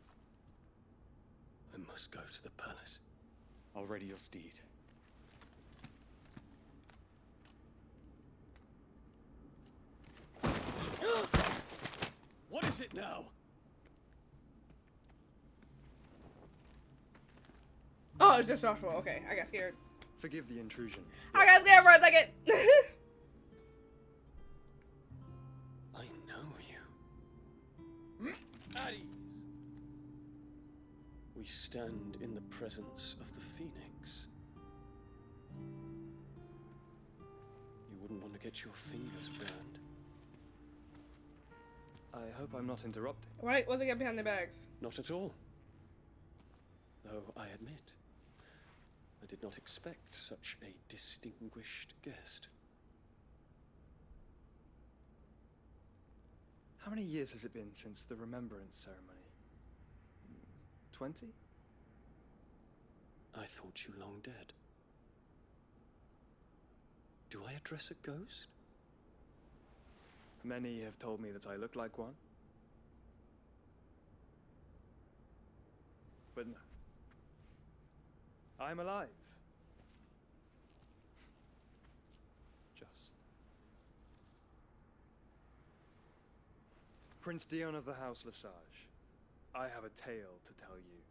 I must go to the palace. I'll ready your steed. What is it now? Oh, Oh, it's just Joshua. Okay, I got scared. Forgive the intrusion. I got scared for a second. I know you. At ease. We stand in the presence of the Phoenix. You wouldn't want to get your fingers burned. I hope I'm not interrupting. What they got behind their bags? Not at all. Though I admit, I did not expect such a distinguished guest. How many years has it been since the Remembrance ceremony? 20? I thought you long dead. Do I address a ghost? Many have told me that I look like one. But no. I'm alive. Just. Prince Dion of the House Lesage, I have a tale to tell you.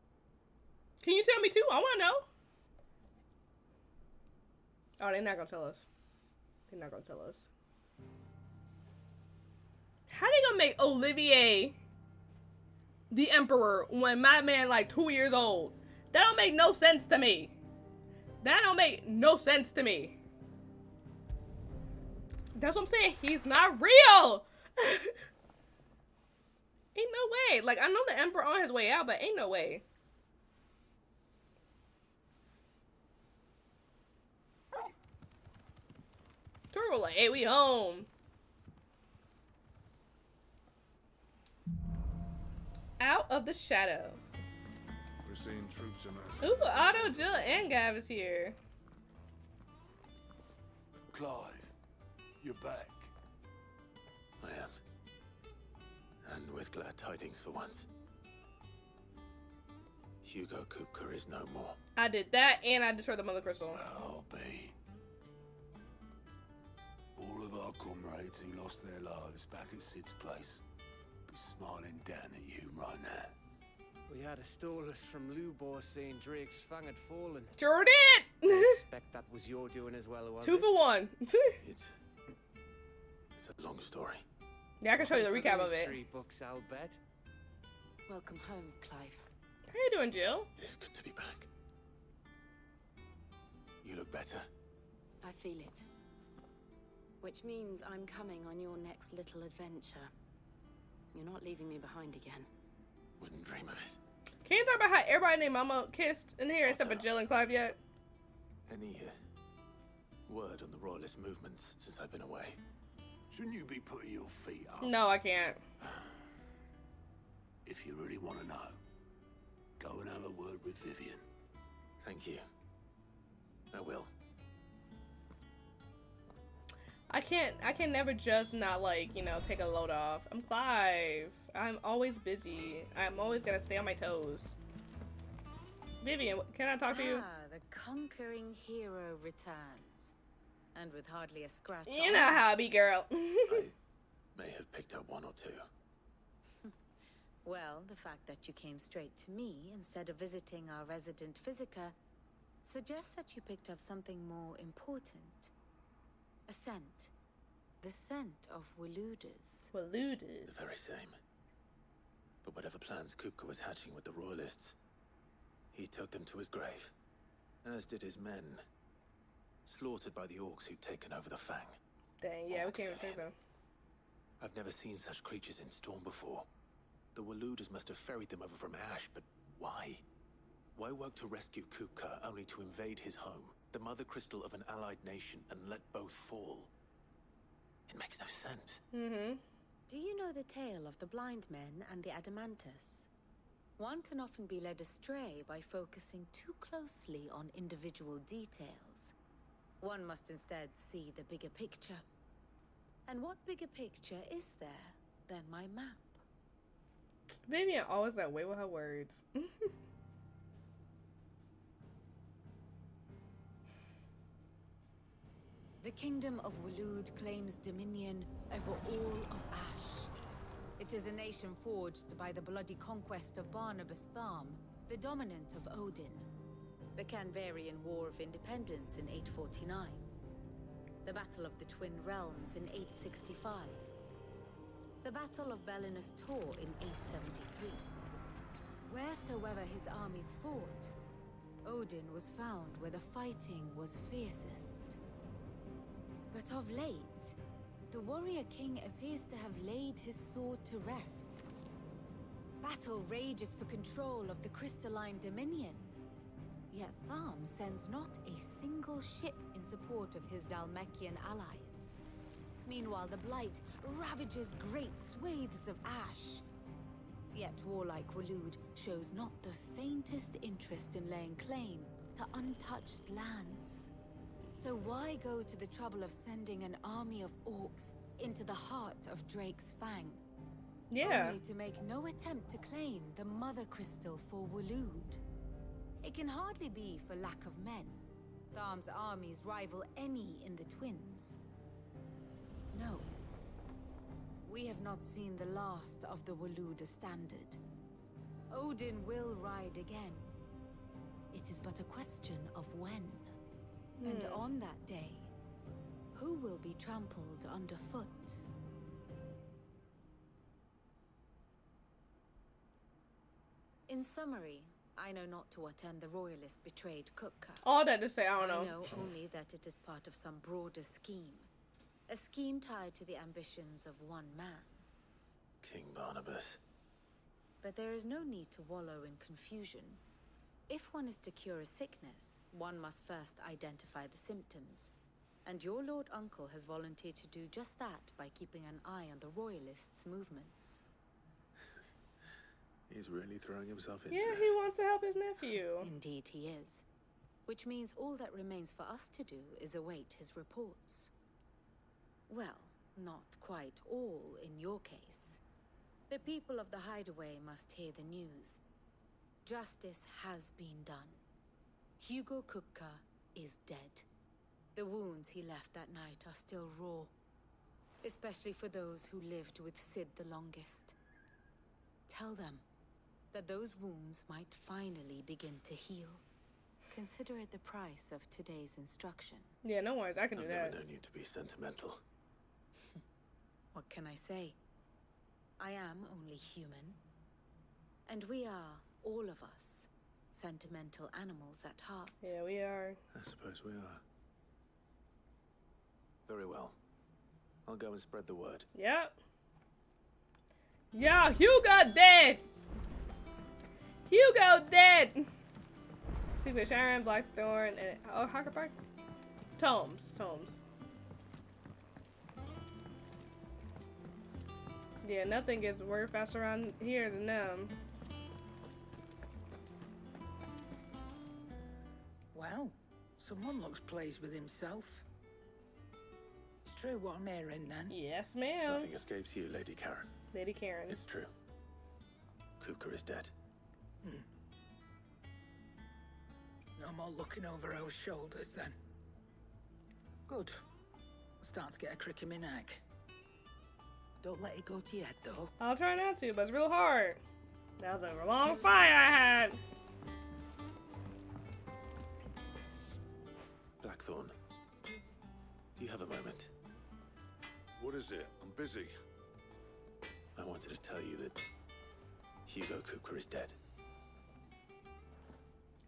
Can you tell me too? I want to know. Oh, they're not gonna tell us. They're not gonna tell us. How they gonna make Olivier the emperor when my man like 2 years old? That don't make no sense to me. That don't make no sense to me. That's what I'm saying. He's not real. Ain't no way. Like, I know the emperor on his way out, but ain't no way. Turtle like, hey, we home. Out of the shadow. We're seeing troops in us. Ooh, Otto, Jill, and Gav is here. Clive, you're back. I am. And with glad tidings for once. Hugo KUPKA is no more. I did that, and I destroyed the Mother Crystal. Well, I'll be. All of our comrades who lost their lives back at Sid's place be smiling down at you right now. We had a stolus from Lubor saying Drake's fang had fallen. Sure did! I expect that was your doing as well, was 2 for 1. It's a long story. Yeah, I can show you the recap of it. History books, I'll bet. Welcome home, Clive. How you doing, Jill? It's good to be back. You look better. I feel it. Which means I'm coming on your next little adventure. You're not leaving me behind again. Wouldn't dream of it. Can you talk about how everybody named Mama kissed in here except for Jill and Clive yet? Any word on the royalist movements since I've been away? Shouldn't you be putting your feet up? No, I can't. If you really want to know, go and have a word with Vivian. Thank you. I will. I can never just not, like, you know, take a load off. I'm Clive. I'm always busy. I'm always gonna stay on my toes. Vivian, can I talk to you? The conquering hero returns. And with hardly a scratch on. You know how I be, girl. I may have picked up one or two. Well, the fact that you came straight to me instead of visiting our resident physiker suggests that you picked up something more important. A scent. The scent of Waludas. Waludas. The very same. But whatever plans KUPKA was hatching with the royalists, he took them to his grave, as did his men, slaughtered by the orcs who'd taken over the Fang. Dang, yeah, we can't take them. I've never seen such creatures in Storm before. The Waludas must have ferried them over from Ash, but why? Why work to rescue KUPKA only to invade his home, the mother crystal of an allied nation, and let both fall? It makes no sense. Mm-hmm. Do you know the tale of the blind men and the Adamantus? One can often be led astray by focusing too closely on individual details. One must instead see the bigger picture. And what bigger picture is there than my map? Vivian always that way with her words. The kingdom of Walud claims dominion over all of Ash. It is a nation forged by the bloody conquest of Barnabas Tharm, the dominant of Odin. the Canvarian War of Independence in 849, the Battle of the Twin Realms in 865, the Battle of Belinus Tor in 873. Wheresoever his armies fought, Odin was found where the fighting was fiercest. But of late, the warrior king appears to have laid his sword to rest. Battle rages for control of the crystalline dominion. Yet Tharm sends not a single ship in support of his Dhalmekian allies. Meanwhile, the Blight ravages great swathes of ash. Yet warlike Waloed shows not the faintest interest in laying claim to untouched lands. So why go to the trouble of sending an army of orcs into the heart of Drake's Fang? Yeah. Only to make no attempt to claim the Mother Crystal for Waloed. It can hardly be for lack of men. Tharm's armies rival any in the Twins. No. We have not seen the last of the Waloed standard. Odin will ride again. It is but a question of when. And on that day, who will be trampled underfoot? In summary, I know not to what end the royalists betrayed KUPKA. All that to say, I don't know. I know only that it is part of some broader scheme. A scheme tied to the ambitions of one man. King Barnabas. But there is no need to wallow in confusion. If one is to cure a sickness, one must first identify the symptoms. And your Lord Uncle has volunteered to do just that by keeping an eye on the royalists' movements. He's really throwing himself into Yeah, this. he wants to help his nephew. Indeed he is. Which means all that remains for us to do is await his reports. Well, not quite all in your case. The people of the Hideaway must hear the news. Justice has been done. Hugo KUPKA is dead. The wounds he left that night are still raw. Especially for those who lived with Sid the longest. Tell them that those wounds might finally begin to heal. Consider it the price of today's instruction. Yeah, no worries, I can do I've that. never known you to be sentimental. What can I say? I am only human. And we are, all of us, sentimental animals at heart. Yeah, we are. I suppose we are. Very well. I'll go and spread the word. Yep. Yeah, Hugo dead! Hugo dead! Secret Sharon, Blackthorn, and Hackerpark? Tomes. Yeah, nothing gets word faster around here than them. Well, someone looks pleased with himself. It's true what I'm hearing then. Yes, ma'am. Nothing escapes you, Lady Karen. Lady Karen. It's true. KUPKA is dead. No more looking over our shoulders then. Good. I'm starting to get a crick in my neck. Don't let it go to your head though. I'll try not to, but it's real hard. That was a long fight I had. Blackthorn, do you have a moment? What is it? I'm busy. I wanted to tell you that Hugo KUPKA is dead.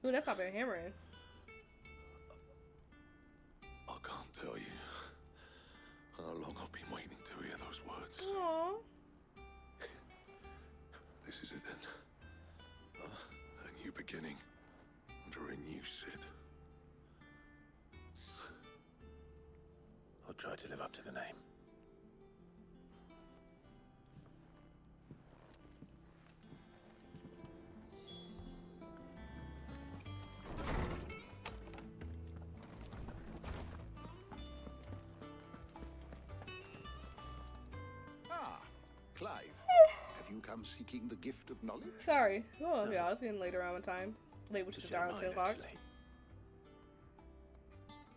Ooh, that's not been hammering. I can't tell you how long I've been waiting to hear those words. Aww. This is it then. A new beginning under a new Sid. I'll try to live up to the name. Clive, have you come seeking the gift of knowledge? Sorry. Oh, yeah, I was getting later on in time. Late, which is around 2 o'clock.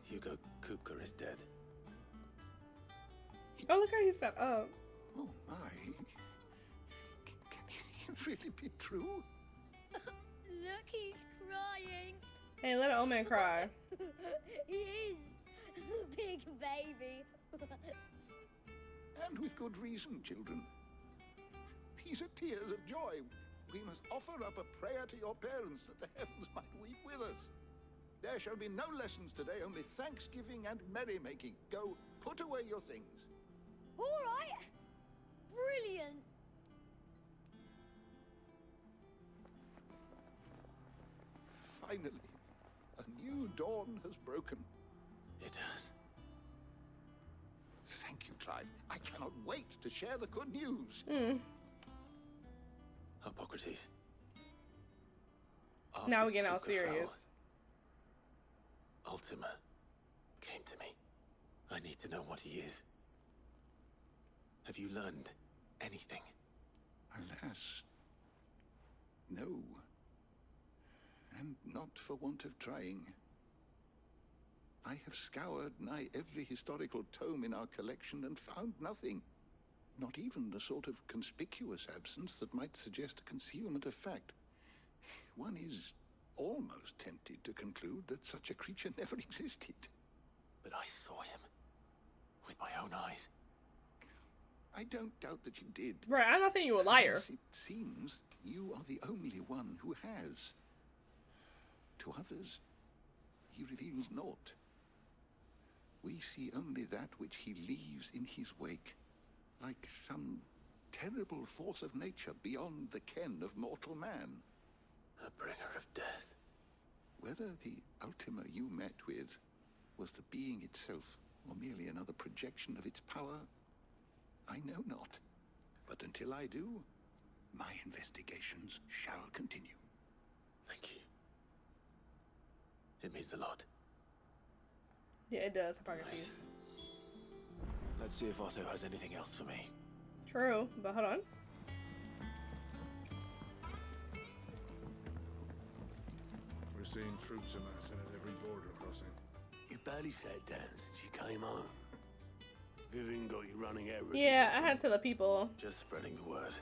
Hugo KUPKA is dead. Oh, look how he sat up. Oh my. Can it really be true? Look, he's crying. Hey, let an old man cry. He is the big baby. And with good reason, children. These are tears of joy. We must offer up a prayer to your parents that the heavens might weep with us. There shall be no lessons today, only thanksgiving and merrymaking. Go, put away your things. All right. Brilliant. Finally, a new dawn has broken. It has. Thank you, Clive. I cannot wait to share the good news. Hippocrates. Now we're getting all KUPKA serious. fell, Ultima came to me. I need to know what he is. Have you learned anything? Alas, no. And not for want of trying. I have scoured nigh every historical tome in our collection and found nothing. Not even the sort of conspicuous absence that might suggest a concealment of fact. One is almost tempted to conclude that such a creature never existed. But I saw him with my own eyes. I don't doubt that you did. Right, I'm not saying you're a liar. As it seems you are the only one who has. To others, he reveals naught. We see only that which he leaves in his wake, like some terrible force of nature beyond the ken of mortal man. A bringer of death. Whether the Ultima you met with was the being itself, or merely another projection of its power, I know not. But until I do, my investigations shall continue. Thank you. It means a lot. Yeah, it does, Hippocrates. Let's see if Otto has anything else for me. True, but hold on. We're seeing troops amassing at every border crossing. You barely sat down since you came home. Vivian got you running errands. Yeah, I had to the people. Just spreading the word.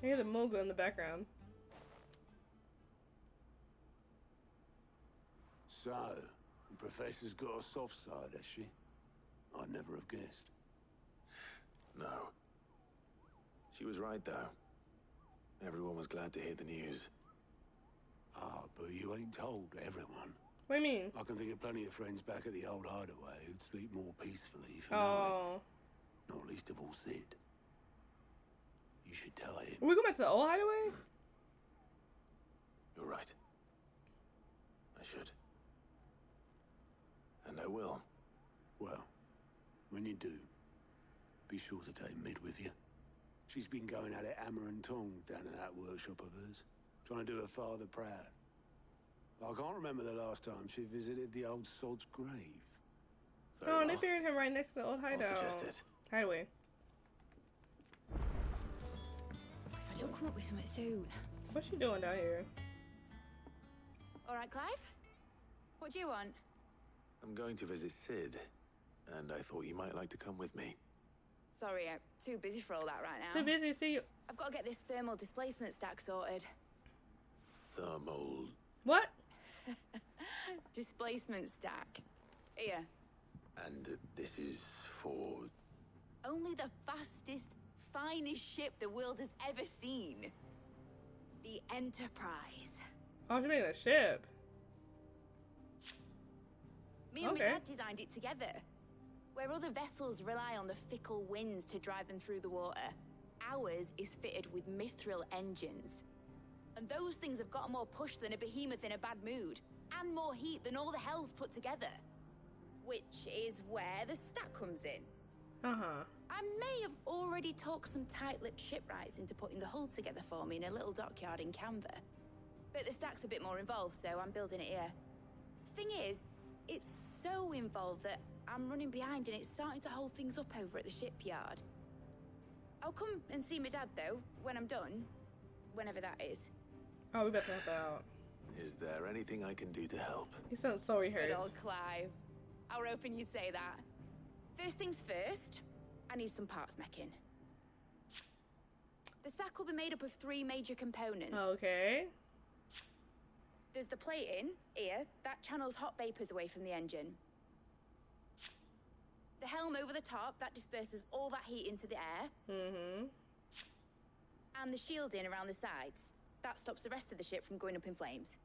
I hear the Mogo in the background. So, the Professor's got a soft side, has she? I'd never have guessed. No. She was right, though. Everyone was glad to hear the news. Ah, but you ain't told everyone. What do you mean? I can think of plenty of friends back at the old hideaway who'd sleep more peacefully if you know it. Not least of all Sid. You should tell him. Will we go back to the old hideaway? You're right. I should. And I will. Well, when you do, be sure to take Mid with you. She's been going at it hammer and tongs down at that workshop of hers, trying to do her father proud. I can't remember the last time she visited the old sod's grave. Oh, and they buried him right next to the old hideout. Hideaway. If I don't come up with something soon. What's she doing down here? All right, Clive? What do you want? I'm going to visit Sid, and I thought you might like to come with me. Sorry, I'm too busy for all that right now. Too busy to see you. I've got to get this thermal displacement stack sorted. Thermal... What? Displacement stack. Here. And this is for... Only the fastest, finest ship the world has ever seen. The Enterprise. Oh, she made a ship. Me and my dad designed it together. Where other vessels rely on the fickle winds to drive them through the water, ours is fitted with mithril engines. And those things have got more push than a behemoth in a bad mood, and more heat than all the hells put together. Which is where the stack comes in. Uh-huh. I may have already talked some tight-lipped shipwrights into putting the hull together for me in a little dockyard in Canva. But the stack's a bit more involved, so I'm building it here. Thing is, it's so involved that I'm running behind and it's starting to hold things up over at the shipyard. I'll come and see my dad, though, when I'm done. Whenever that is. Oh, we better help out. Is there anything I can do to help? He sounds so rehearsed. Good old Clive. I were hoping you'd say that. First things first, I need some parts mecking. The sack will be made up of 3 major components. Okay. There's the plating, here, that channels hot vapors away from the engine. The helm over the top, that disperses all that heat into the air. Mm-hmm. And the shielding around the sides. That stops the rest of the ship from going up in flames.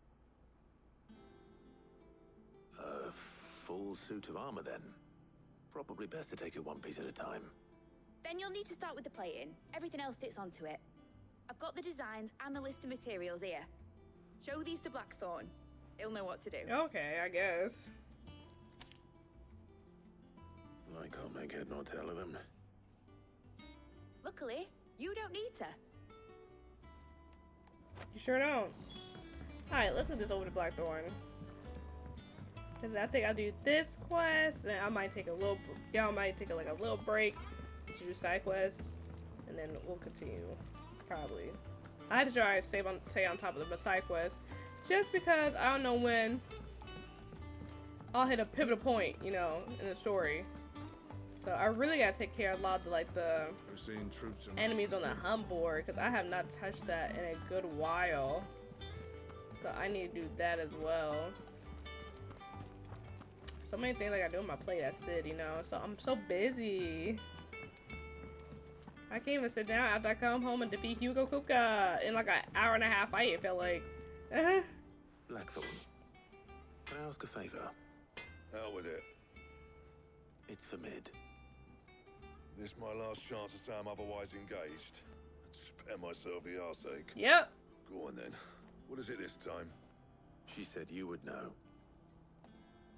A full suit of armor, then. Probably best to take it one piece at a time. Then you'll need to start with the plating. Everything else fits onto it. I've got the designs and the list of materials here. Show these to Blackthorn. He'll know what to do. Okay, I guess. I can't make head nor tail of them. Luckily, you don't need to. You sure don't. Alright, let's get this over to Blackthorn. Because I think I'll do this quest, and I might take a little, y'all might take like a little break to do side quests, and then we'll continue, probably. I had to try to stay on top of the side quest, just because I don't know when I'll hit a pivotal point, you know, in the story. So I really gotta take care of a lot of the enemies on the hunt board, because I have not touched that in a good while. So I need to do that as well. So many things I gotta do in my plate at Sid, you know. So I'm so busy. I can't even sit down after I come home and defeat Hugo KUPKA in like an hour and a half fight, it felt like. Blackthorn, can I ask a favor? Hell with it. It's for Mid. This my last chance to say I'm otherwise engaged. Spare myself the arseache. Yep. Go on then. What is it this time? She said you would know.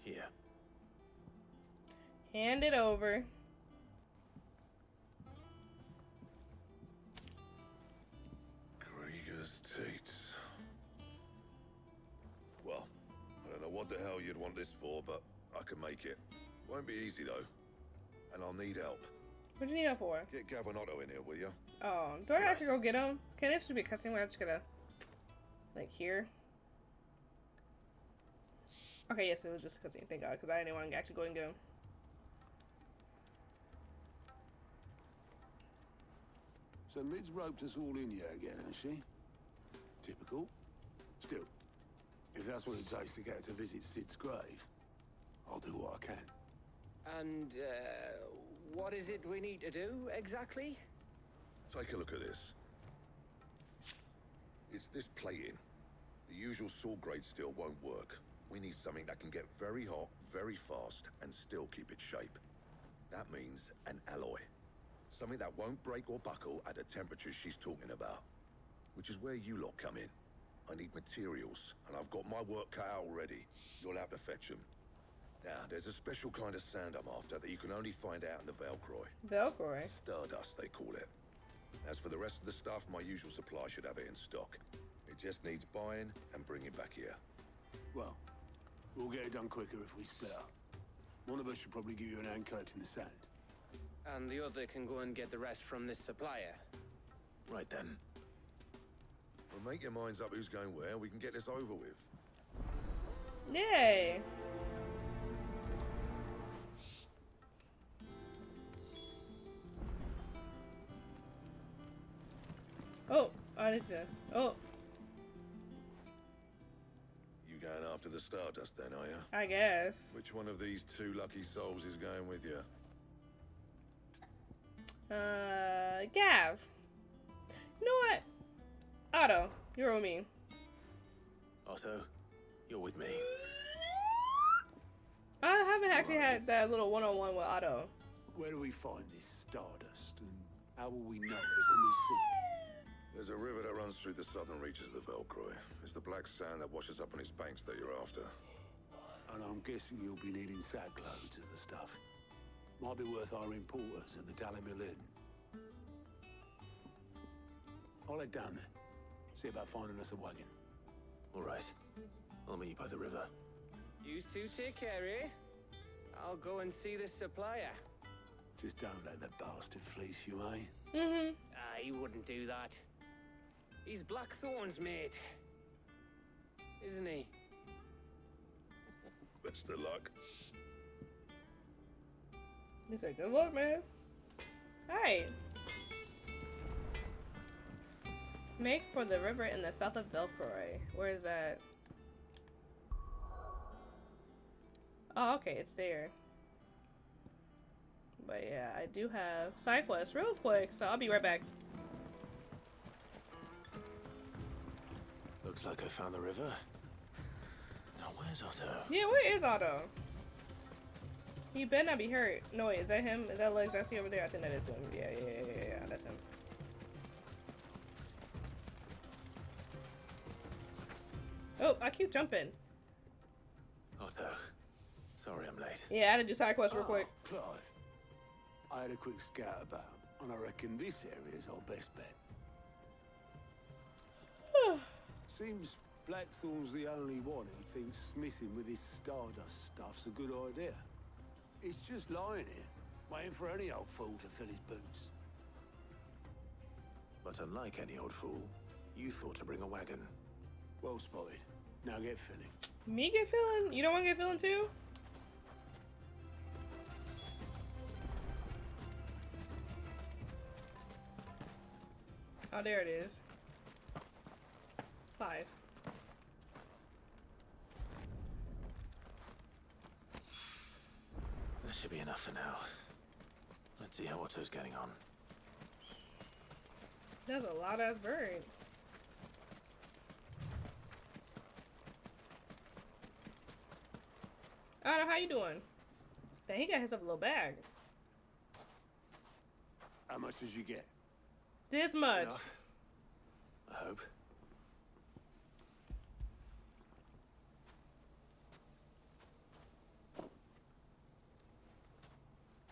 Here. Hand it over. Krieger's Tates. Well, I don't know what the hell you'd want this for, but I can make it. Won't be easy though. And I'll need help. What do you need help for? Get Gavin-Otto in here, will you? Oh, do I actually go get him? Okay, this should be a cutscene where I just gotta, like, here. Okay, yes, it was just a cutscene, thank God, because I didn't want to actually go and get him. So Mid's roped us all in here again, has she? Typical. Still, if that's what it takes to get her to visit Sid's grave, I'll do what I can. And, what is it we need to do, exactly? Take a look at this. It's this plating. The usual sword grade steel won't work. We need something that can get very hot, very fast, and still keep its shape. That means an alloy. Something that won't break or buckle at the temperatures she's talking about. Which is where you lot come in. I need materials, and I've got my work cut out already. You'll have to fetch them. Now, there's a special kind of sand I'm after that you can only find out in the Velcroy. Velcroy? Stardust, they call it. As for the rest of the stuff, my usual supply should have it in stock. It just needs buying and bringing back here. Well, we'll get it done quicker if we split up. One of us should probably give you an hand coat in the sand. And the other can go and get the rest from this supplier. Right then. Well, make your minds up who's going where, and we can get this over with. Yay! Oh, I need to. Oh. You going after the Stardust then, are you? I guess. Which one of these 2 lucky souls is going with you? Gav. You know what? Otto, you're with me. Otto, you're with me. I haven't actually had that little one-on-one with Otto. Where do we find this Stardust, and how will we know it when we see it? There's a river that runs through the southern reaches of the Velcroy. It's the black sand that washes up on its banks that you're after. And I'm guessing you'll be needing sackloads of the stuff. Might be worth our importers at the Dalimil Inn. I'll head down there. See about finding us a wagon. All right. I'll meet you by the river. Yous two take care, eh? I'll go and see this supplier. Just don't let the bastard fleece you, eh? Mm-hmm. He wouldn't do that. He's Blackthorn's mate. Isn't he? Best of luck. You said good luck, man. Alright. Make for the river in the south of Belcroy. Where is that? Oh, okay, it's there. But yeah, I do have side quests real quick, so I'll be right back. Looks like I found the river. Now where's Otto? Yeah, where is Otto? He better not be hurt. No, wait, is that him? Is that legs I see over there? I think that is him. Yeah, that's him. Oh, I keep jumping. Otto, sorry I'm late. Yeah, I had to do side quests real quick. Clive, I had a quick scout about, and I reckon this area's our best bet. Seems Blackthorn's the only one who thinks smithing with his Stardust stuff's a good idea. It's just lying here, waiting for any old fool to fill his boots. But unlike any old fool, you thought to bring a wagon. Well spotted. Now get filling. Me get filling? You don't want to get filling too? Oh, there it is. 5. That should be enough for now. Let's see how Otto's getting on. That's a lot ass bird. Otto, how you doing? Dang, he got himself a little bag. How much did you get? This much. Enough, I hope.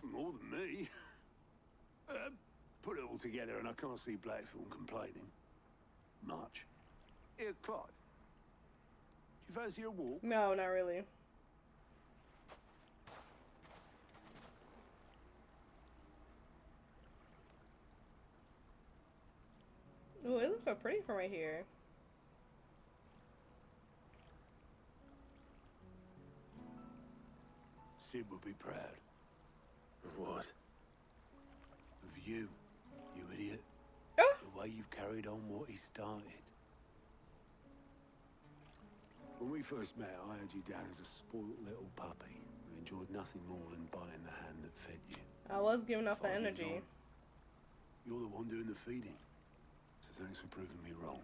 More than me. Put it all together and I can't see Blackthorn complaining. Much. Here, Clive. Do you fancy a walk? No, not really. Oh, it looks so pretty from right here. Sid would be proud. Of what? Of you, you idiot. The way you've carried on what he started. When we first met, I had you down as a spoilt little puppy who enjoyed nothing more than biting the hand that fed you. I was giving off the 5 years energy. on, you're the one doing the feeding. So thanks for proving me wrong.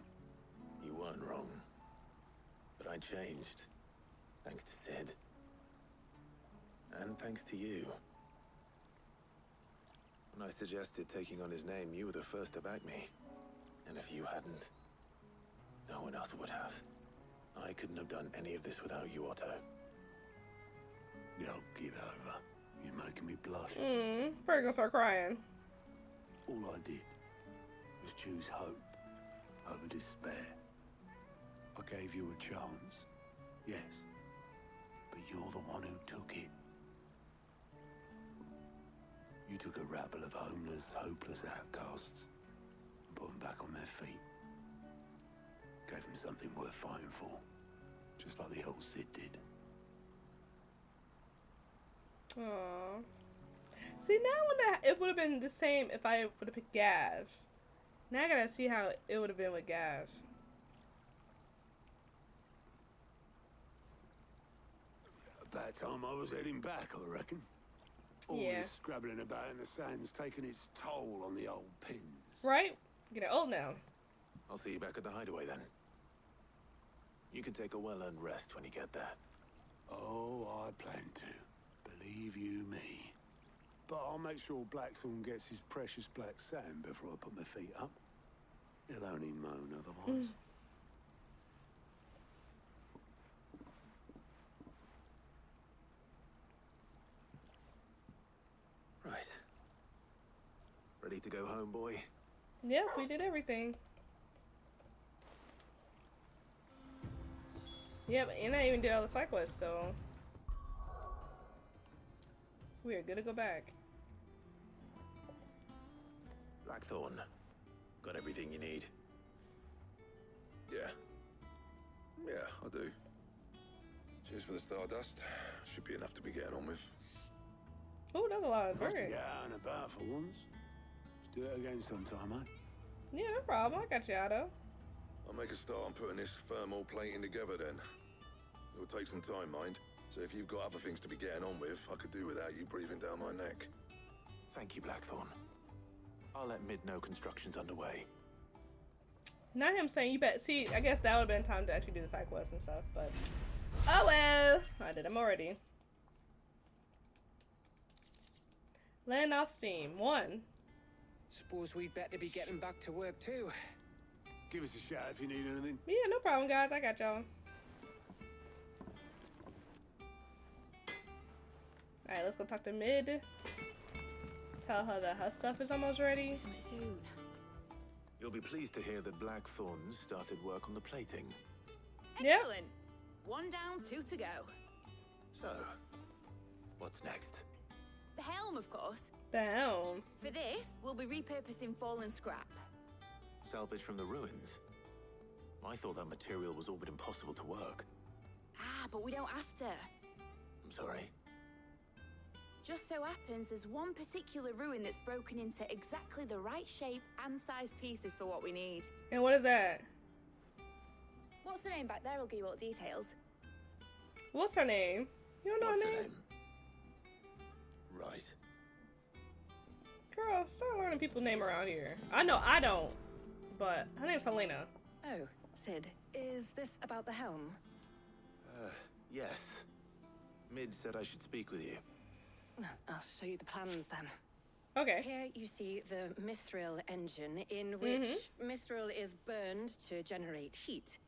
You weren't wrong. But I changed. Thanks to Sid. And thanks to you. When I suggested taking on his name, you were the first to back me. And if you hadn't, no one else would have. I couldn't have done any of this without you, Otto. Don't give over. You're making me blush. Probably gonna start crying. All I did was choose hope over despair. I gave you a chance, yes, but you're the one who took it. You took a rabble of homeless, hopeless outcasts and put them back on their feet. Gave them something worth fighting for, just like the old Sid did. Aww. See, now I wonder it would have been the same if I would have picked Gav. Now I gotta see how it would have been with Gav. About time I was heading back, I reckon. All this scrabbling about in the sand's taking its toll on the old pins. Right? Get old now. I'll see you back at the hideaway then. You can take a well-earned rest when you get there. Oh, I plan to. Believe you me. But I'll make sure Blackthorn gets his precious black sand before I put my feet up. He'll only moan otherwise. Right. Ready to go home, boy? Yep, we did everything. Yep, and I even did all the side quests, so we are good to go back. Blackthorn, got everything you need? Yeah. Yeah, I do. Cheers for the Stardust. Should be enough to be getting on with. Oh, that's a lot of Nice to bird. get out and about for once. Let's do it again sometime, eh? Yeah, no problem. I got you, Otto. I'll make a start on putting this thermal plating together then. It'll take some time, mind. So if you've got other things to be getting on with, I could do without you breathing down my neck. Thank you, Blackthorn. I'll let Mid know construction's underway. Not him saying you bet. See, I guess that would have been time to actually do the side quests and stuff, but oh well. I did them already. Letting off steam. 1. Suppose we'd better be getting back to work too. Give us a shout if you need anything. Yeah, no problem, guys. I got y'all. Alright, let's go talk to Mid. Tell her that her stuff is almost ready. Soon. You'll be pleased to hear that Blackthorn's started work on the plating. Excellent. 1 down, 2 to go. So, what's next? The helm, of course. The helm. For this, we'll be repurposing fallen scrap. Salvage from the ruins. I thought that material was all but impossible to work. Ah, but we don't have to. I'm sorry. Just so happens there's one particular ruin that's broken into exactly the right shape and size pieces for what we need. And what is that? What's the name back there? I'll give you all the details. What's her name? You don't know What's her her name? Right. Girl, start learning people's name around here. I know I don't, but her name's Helena. Oh, Sid, is this about the helm? Yes. Mid said I should speak with you. I'll show you the plans then. Okay. Here you see the mithril engine, in which mithril is burned to generate heat.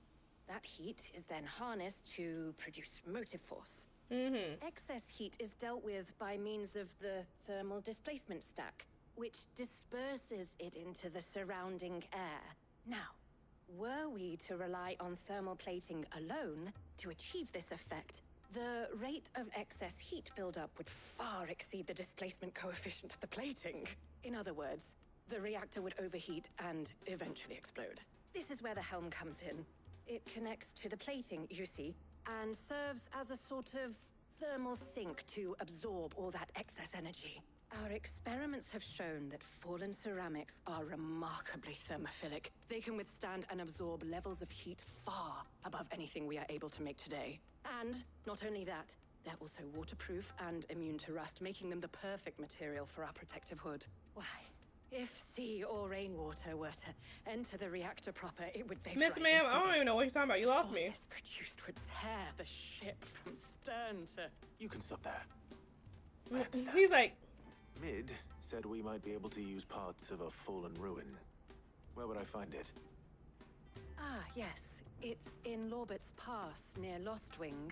That heat is then harnessed to produce motive force. Excess heat is dealt with by means of the thermal displacement stack, which disperses it into the surrounding air. Now, were we to rely on thermal plating alone to achieve this effect, the rate of excess heat buildup would far exceed the displacement coefficient of the plating. In other words, the reactor would overheat and eventually explode. This is where the helm comes in. It connects to the plating, you see, and serves as a sort of thermal sink to absorb all that excess energy. Our experiments have shown that fallen ceramics are remarkably thermophilic. They can withstand and absorb levels of heat far above anything we are able to make today. And not only that, they're also waterproof and immune to rust, making them the perfect material for our protective hood. Why? If sea or rainwater were to enter the reactor proper, it would vaporize. Miss Ma'am, I don't even know what you're talking about. You lost me. The forces produced would tear the ship from stern to... You can stop there. He's like... Mid said we might be able to use parts of a fallen ruin. Where would I find it? Ah, yes. It's in Lorbert's Pass, near Lostwing.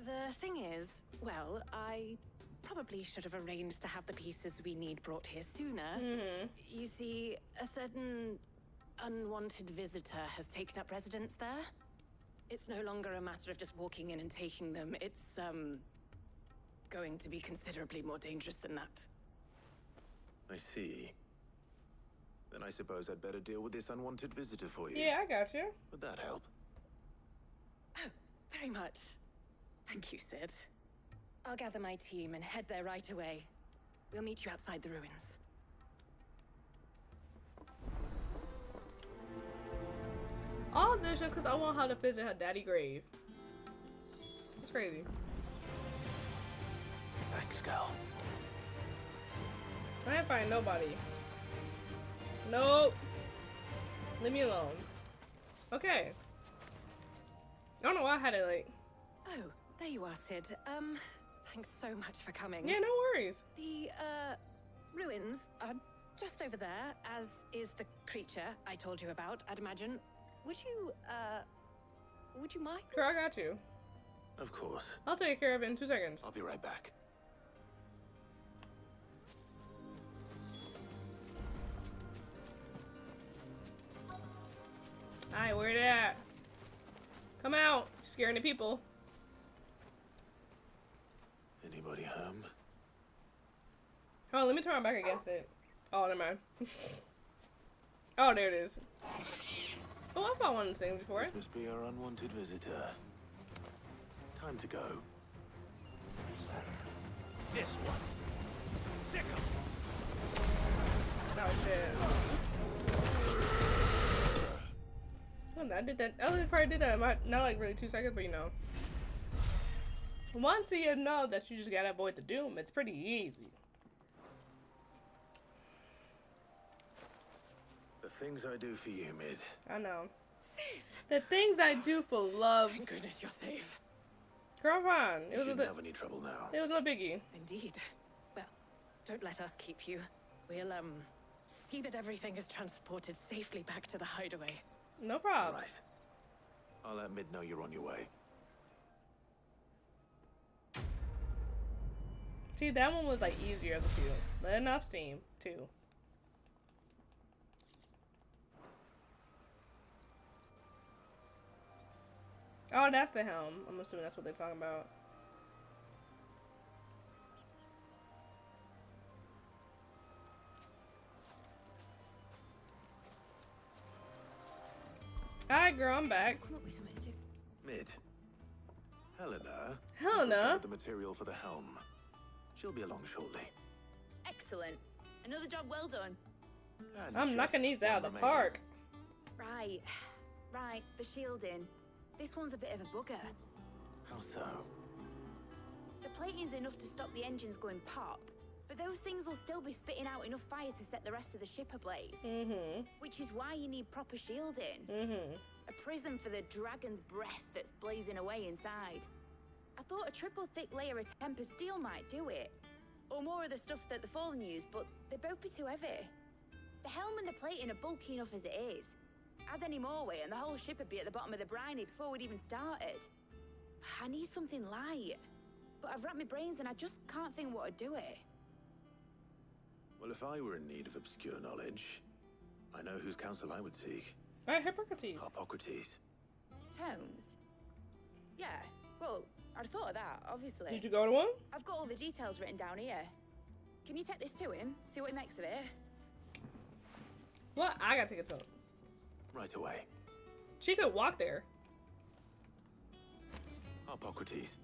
The thing is, well, I probably should have arranged to have the pieces we need brought here sooner. You see, a certain unwanted visitor has taken up residence there. It's no longer a matter of just walking in and taking them. It's, going to be considerably more dangerous than that. I see. Then I suppose I'd better deal with this unwanted visitor for you. Yeah, I got you. Would that help? Oh, very much. Thank you, Sid. I'll gather my team and head there right away. We'll meet you outside the ruins. All this just because I want her to visit her daddy grave. It's crazy. Thanks, Gal. I ain't find nobody. Nope. Leave me alone. Okay. I don't know why I had it like... Oh, there you are, Sid. Thanks so much for coming. Yeah, no worries. The, ruins are just over there, as is the creature I told you about, I'd imagine. Would you mind? Girl, I got you. Of course. I'll take care of it in 2 seconds. I'll be right back. Alright, where it at? Come out. You're scaring the people. Anybody home? Hold on, let me turn my back against it. Oh, never mind. Oh, there it is. Oh, I found one of these things before. This must be our unwanted visitor. Time to go. This one. Sick 'em. Oh, shit. I did that. I probably did that. Not like really 2 seconds, but you know. Once you know that you just gotta avoid the doom, it's pretty easy. The things I do for you, Mid. I know. Sid! The things I do for love. Thank goodness you're safe. Girlfriend, You shouldn't have any trouble now. It was no biggie. Indeed. Well, don't let us keep you. We'll, see that everything is transported safely back to the hideaway. No problem. Right. I'll let Mid know you're on your way. See, that one was like easier of the two. Let enough steam, too. Oh, that's the helm. I'm assuming that's what they're talking about. Alright, girl, I'm back. Mid. Helena. Helena? The material for the helm. She'll be along shortly. Excellent. Another job well done. And I'm knocking these out of the park. Right. Right, the shielding. This one's a bit of a bugger. How so? The plating's enough to stop the engines going pop, but those things will still be spitting out enough fire to set the rest of the ship ablaze. Which is why you need proper shielding. A prism for the dragon's breath that's blazing away inside. I thought a triple thick layer of tempered steel might do it. Or more of the stuff that the Fallen use, but they'd both be too heavy. The helm and the plating are bulky enough as it is. Add any more weight and the whole ship would be at the bottom of the briny before we'd even started. I need something light. But I've racked my brains and I just can't think what would do it. Well, if I were in need of obscure knowledge, I know whose counsel I would seek. Right, Hippocrates. Hippocrates. Tomes? Yeah, well, I'd thought of that, obviously. Did you go to one? I've got all the details written down here. Can you take this to him? See what he makes of it? What? I gotta take it to him. Right away. She could walk there. Hippocrates.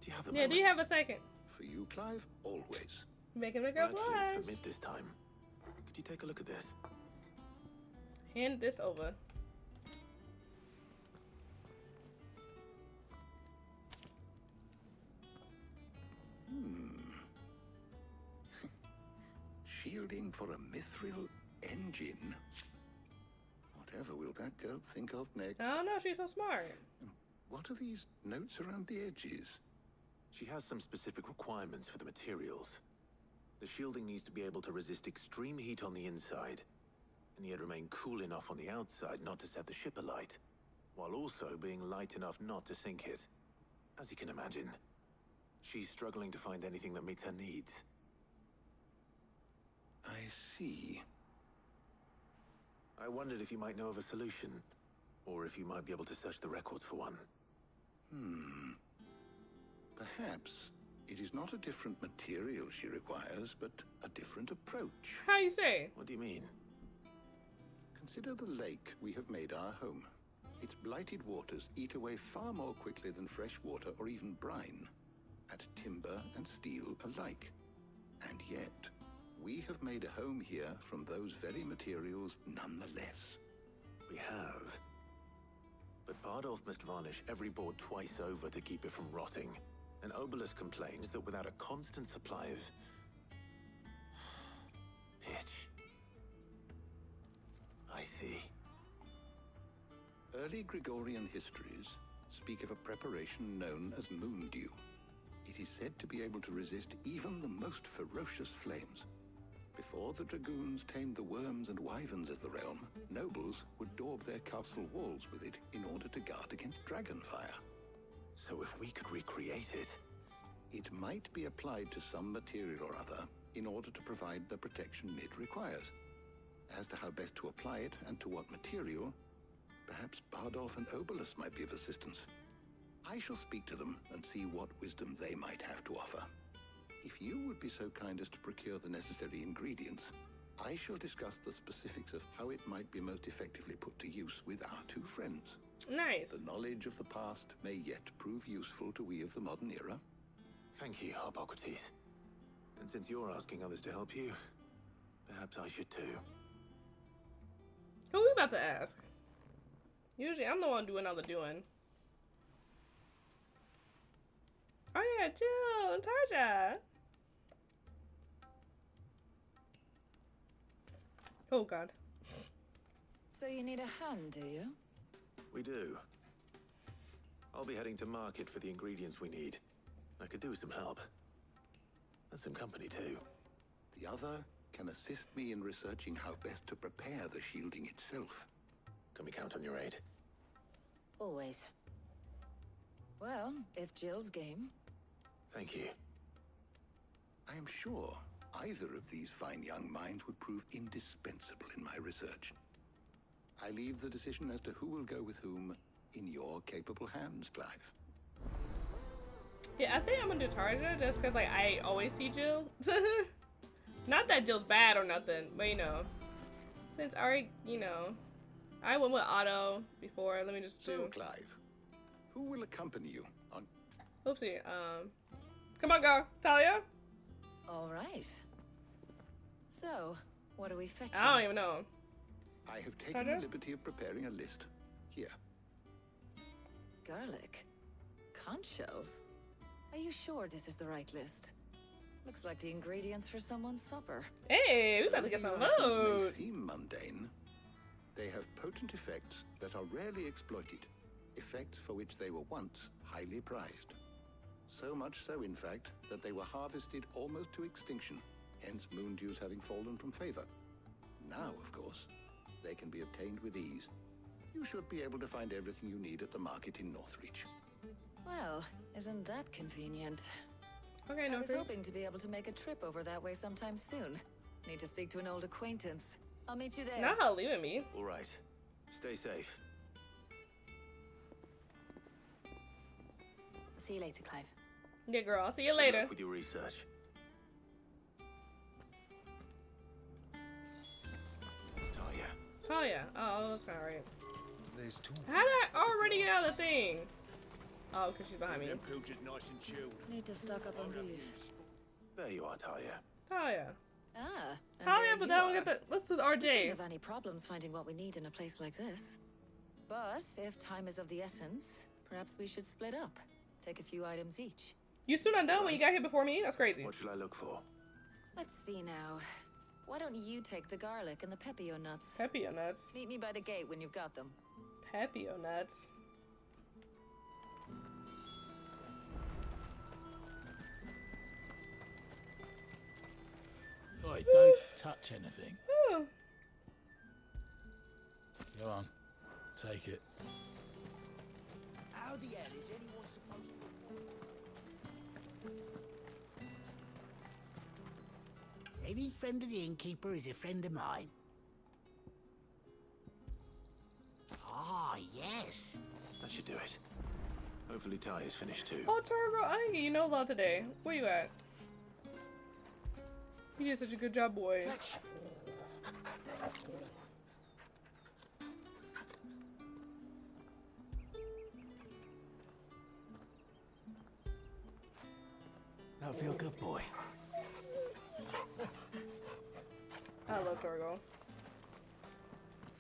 Do you have the Yeah, do you have a second? For you, Clive, always. Making a girl Actually, blush. it's for Mid this time. Could you take a look at this? Hand this over. Shielding for a mithril engine. Whatever will that girl think of next? I don't know, she's so smart. What are these notes around the edges? She has some specific requirements for the materials. The shielding needs to be able to resist extreme heat on the inside, and yet remain cool enough on the outside not to set the ship alight, while also being light enough not to sink it. As you can imagine, she's struggling to find anything that meets her needs. I see. I wondered if you might know of a solution, or if you might be able to search the records for one. Perhaps it is not a different material she requires, but a different approach. How you say? What do you mean? Consider the lake we have made our home. Its blighted waters eat away far more quickly than fresh water or even brine, at timber and steel alike. And yet, we have made a home here from those very materials nonetheless. We have. But Bardolph must varnish every board twice over to keep it from rotting. And Obelisk complains that without a constant supply of pitch. I see. Early Gregorian histories speak of a preparation known as moondew. It is said to be able to resist even the most ferocious flames. Before the dragoons tamed the worms and wyverns of the realm, nobles would daub their castle walls with it in order to guard against dragonfire. So if we could recreate it... It might be applied to some material or other in order to provide the protection Mid requires. As to how best to apply it and to what material, perhaps Bardolph and Obelisk might be of assistance. I shall speak to them and see what wisdom they might have to offer. If you would be so kind as to procure the necessary ingredients, I shall discuss the specifics of how it might be most effectively put to use with our two friends. Nice. The knowledge of the past may yet prove useful to we of the modern era. Thank you, Hippocrates. And since you're asking others to help you, perhaps I should too. Who are we about to ask? Usually I'm the one doing all the doing. Oh yeah, Jill and Tarja. Oh god. So you need a hand, do you? We do. I'll be heading to market for the ingredients we need. I could do with some help. And some company too. The other can assist me in researching how best to prepare the shielding itself. Can we count on your aid? Always. Well, if Jill's game. Thank you. I am sure either of these fine young minds would prove indispensable in my research. I leave the decision as to who will go with whom in your capable hands, Clive. Yeah, I think I'm gonna do Tarja just because like I always see Jill. Not that Jill's bad or nothing, but you know, since I I went with Otto before. Let me just do. So, Clive, who will accompany you on? Oopsie. Come on, go, Talia. All right. So, what do we fetch? I don't even know. I have taken the liberty of preparing a list. Here. Garlic. Conch shells. Are you sure this is the right list? Looks like the ingredients for someone's supper. Hey, we about to get some May food. seem mundane. They have potent effects that are rarely exploited. Effects for which they were once highly prized. So much so, in fact, that they were harvested almost to extinction, hence moon dews having fallen from favor. Now, of course, they can be obtained with ease. You should be able to find everything you need at the market in Northreach. Well, isn't that convenient? Okay, I was Northreach. hoping to be able to make a trip over that way sometime soon. Need to speak to an old acquaintance. I'll meet you there. Not how leaving me. All right. Stay safe. See you later, Clive. Yeah, girl. I'll see you Good later. luck with your research. Talia. Oh yeah. Oh, that's kind of right. There's two. How did I already get out of the thing? Oh, because she's behind me. Nice and chilled. Need to stock up on these. There you are, Talia. Talia. Ah. and Talia, there but you then we'll are. get the. Let's do the We shouldn't RJ. have any problems finding what we need in a place like this. But if time is of the essence, perhaps we should split up. Take a few items each. You still not done when you got here before me? That's crazy. What should I look for? Let's see now. Why don't you take the garlic and the pepio nuts? Pepio nuts. Meet me by the gate when you've got them. Pepio nuts. Oi, don't touch anything. Oh. Go on, take it. How the hell is anyone supposed to... Any friend of the innkeeper is a friend of mine. Ah, yes. That should do it. Hopefully Talia's finished too. Oh, Torgo, I didn't get you no love today. Where you at? You did such a good job, boy. Fetch. That'll feel good, boy. I love Torgo.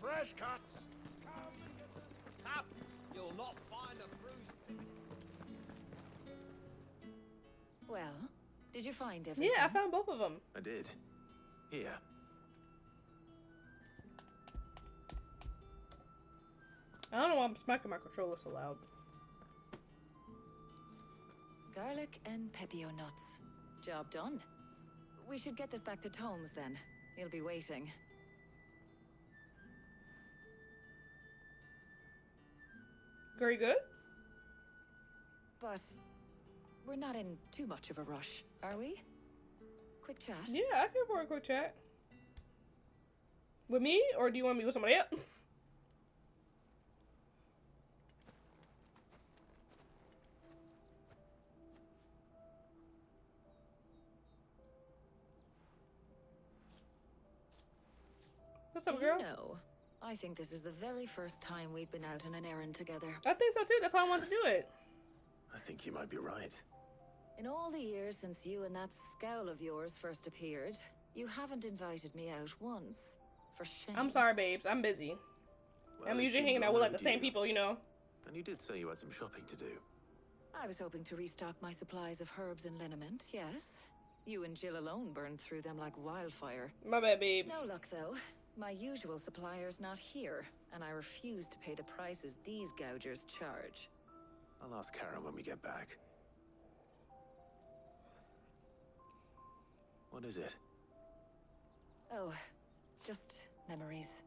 Fresh cuts. Up. You'll not find a bruised. Well, did you find everything? Yeah, I found both of them. I did. Here. I don't know why I'm smacking my controller so loud. Garlic and pepio nuts. Job done. We should get this back to Tomes then. He'll be waiting. Very good. But we're not in too much of a rush, are we? Quick chat. Yeah, I can afford a quick chat. With me, or do you want me with somebody else? What's up, Do girl? you know, I think this is the very first time we've been out on an errand together. I think so too. That's why I wanted to do it. I think you might be right. In all the years since you and that scowl of yours first appeared, you haven't invited me out once. For shame. I'm sorry, babes. I'm busy. I'm it usually seemed hanging out long with like the overdue. same people, you know. And you did say you had some shopping to do. I was hoping to restock my supplies of herbs and liniment, yes. You and Jill alone burned through them like wildfire. My bad, babes. No luck, though. My usual supplier's not here, and I refuse to pay the prices these gougers charge. I'll ask Karen when we get back. What is it? Oh, just memories.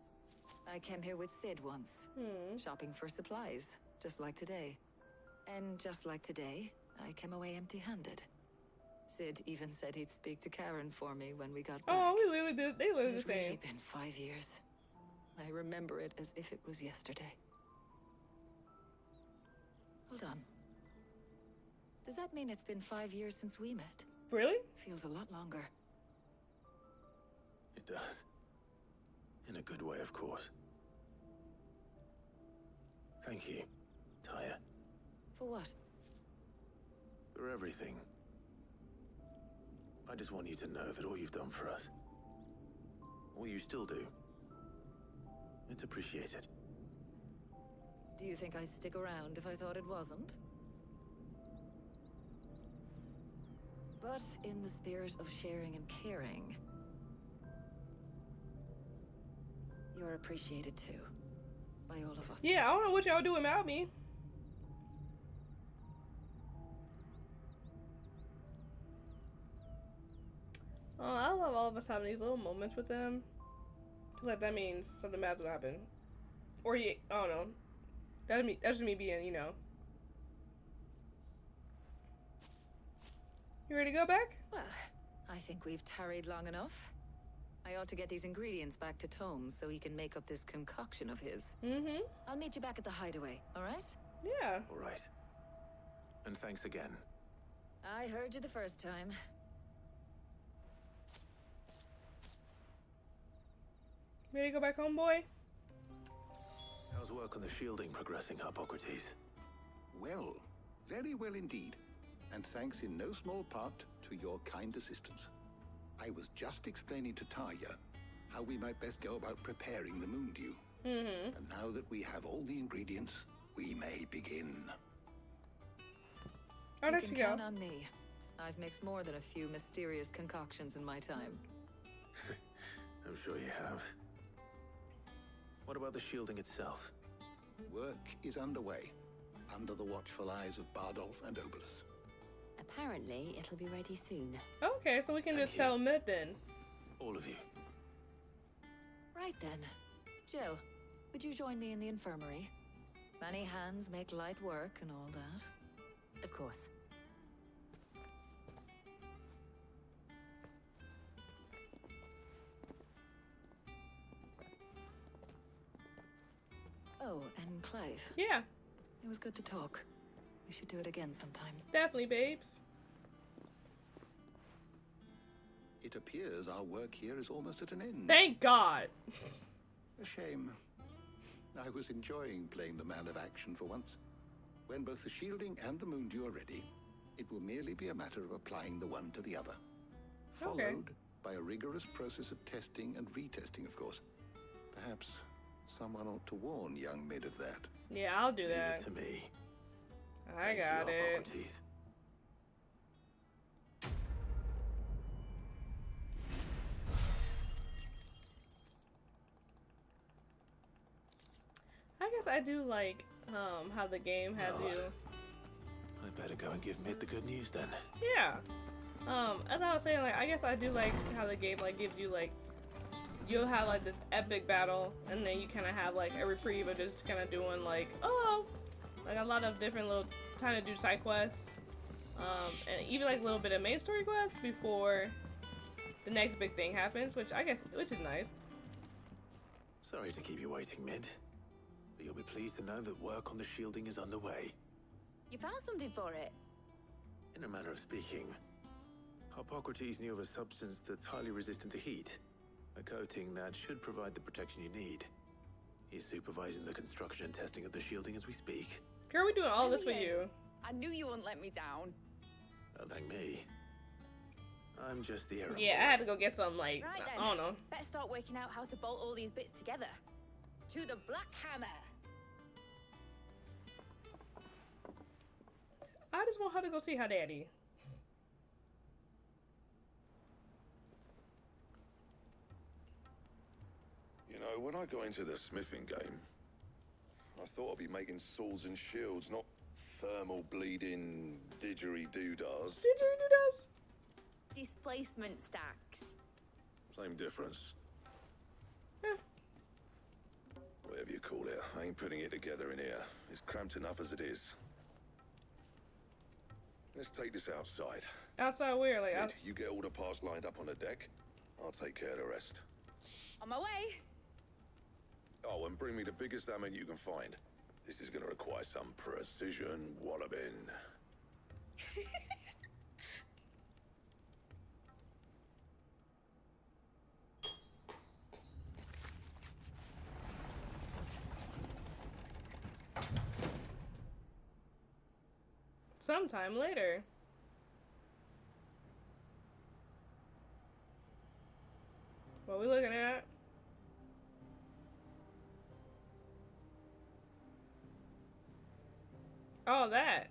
I came here with Sid once, shopping for supplies, just like today. And just like today, I came away empty-handed. Sid even said he'd speak to Karen for me when we got back. Oh, we literally did. They live the It's really same. been 5 years. I remember it as if it was yesterday. Hold on. Does that mean it's been 5 years since we met? Really? Feels a lot longer. It does. In a good way, of course. Thank you, Tyre. For what? For everything. I just want you to know that all you've done for us, all you still do, it's appreciated. Do you think I'd stick around if I thought it wasn't? But in the spirit of sharing and caring, you're appreciated too. By all of us. Yeah, I don't know what y'all do without me. Oh, I love all of us having these little moments with them. I feel like that means something bad's gonna happen. Or yeah, I don't know. That's just me being, you know. You ready to go back? Well, I think we've tarried long enough. I ought to get these ingredients back to Tome so he can make up this concoction of his. Mm-hmm. I'll meet you back at the hideaway, all right? Yeah. All right. And thanks again. I heard you the first time. Ready to go back home, boy? How's work on the shielding progressing, Hippocrates? Well, very well indeed. And thanks in no small part to your kind assistance. I was just explaining to Tarja how we might best go about preparing the moon dew. Mm-hmm. And now that we have all the ingredients, we may begin. Oh, there you she can go. count on me. I've mixed more than a few mysterious concoctions in my time. I'm sure you have. What about the shielding itself? Work is underway, under the watchful eyes of Bardolph and Obolus. Apparently, it'll be ready soon. Okay, so we can just tell Mid then. All of you. Right then. Jill, would you join me in the infirmary? Many hands make light work and all that. Of course. Oh, and Clive. Yeah. It was good to talk. We should do it again sometime. Definitely, babes. It appears our work here is almost at an end. Thank God. A shame. I was enjoying playing the man of action for once. When both the shielding and the moon dew are ready, it will merely be a matter of applying the one to the other. Followed by a rigorous process of testing and retesting, of course. Perhaps someone ought to warn young Mid of that. Yeah, I'll do that. Leave it to me. I got it. Hippocrates. I guess I do like how the game has you. I better go and give Mid the good news then. Yeah. As I was saying, like I guess I do like how the game like gives you like you'll have like this epic battle and then you kind of have like a reprieve of just kind of doing like like a lot of different little trying to do side quests, and even like a little bit of main story quests before the next big thing happens, which is nice. Sorry to keep you waiting, Mid. But you'll be pleased to know that work on the shielding is underway. You found something for it? In a manner of speaking, Hippocrates knew of a substance that's highly resistant to heat. A coating that should provide the protection you need. He's supervising the construction and testing of the shielding as we speak. Girl, we're doing all this for you. I knew you wouldn't let me down. Don't thank me. I'm just the errand Yeah, I had to go get some like Right then. I don't know. Better start working out how to bolt all these bits together. To the Black Hammer. I just want her to go see her daddy. You know, when I got into the smithing game, I thought I'd be making swords and shields, not thermal bleeding didgeridoo-dahs. Didgeridoo-dahs? Displacement stacks. Same difference. Whatever you call it, I ain't putting it together in here. It's cramped enough as it is. Let's take this outside. Outside where? Like, Ed, you get all the parts lined up on the deck. I'll take care of the rest. On my way. Oh, and bring me the biggest hammer you can find. This is gonna require some precision walloping. Sometime later. What are we looking at? Oh, that.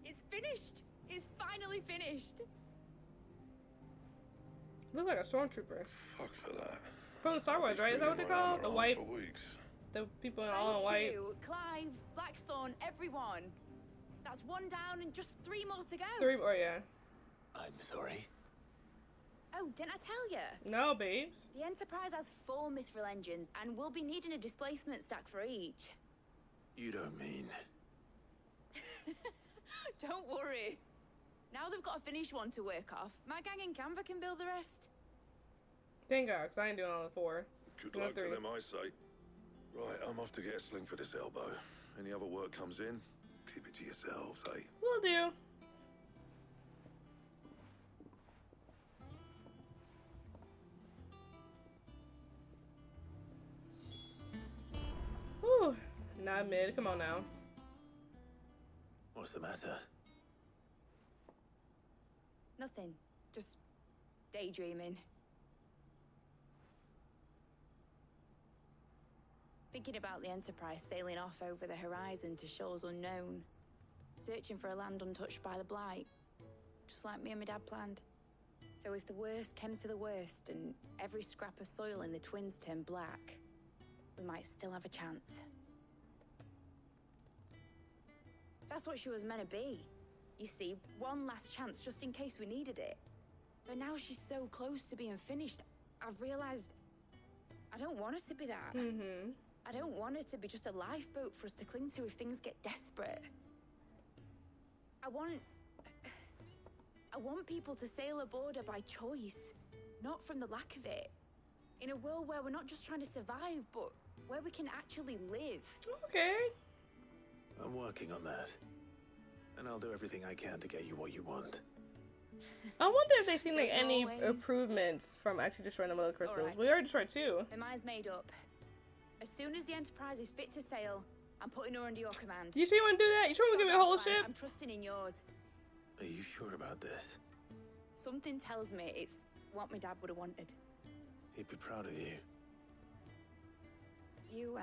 It's finished. It's finally finished. Looks like a stormtrooper. Fuck for that. From Star Wars, right? Is that what they call it? The white. The people in all in white. Thank you, Clive, Blackthorn, everyone. That's one down and just 3 more to go. 3 more, yeah. I'm sorry. Oh, didn't I tell you? No, babes. The Enterprise has 4 mithril engines, and we'll be needing a displacement stack for each. You don't mean... Don't worry. Now they've got a finished one to work off. My gang in Canva can build the rest. Thank God, because I ain't doing all the 4. Good luck to them, I say. Right, I'm off to get a sling for this elbow. Any other work comes in, keep it to yourselves, eh? Will do. Whew. Not mid. Come on now. What's the matter? Nothing. Just daydreaming. Thinking about the Enterprise sailing off over the horizon to shores unknown. Searching for a land untouched by the Blight. Just like me and my dad planned. So if the worst came to the worst and every scrap of soil in the Twins turned black, we might still have a chance. That's what she was meant to be. You see, one last chance just in case we needed it. But now she's so close to being finished, I've realized I don't want it to be that. Mm-hmm. I don't want it to be just a lifeboat for us to cling to if things get desperate. I want people to sail aboard her by choice, not from the lack of it. In a world where we're not just trying to survive, but where we can actually live. Okay. I'm working on that. And I'll do everything I can to get you what you want. I wonder if they've seen like Like any always. improvements from actually destroying the mother crystals. Alright. We already destroyed 2. My mind's made up. As soon as the Enterprise is fit to sail, I'm putting her under your command. You sure you want to do that? You sure we want to give me a whole Plan, ship? I'm trusting in yours. Are you sure about this? Something tells me it's what my dad would have wanted. He'd be proud of you. You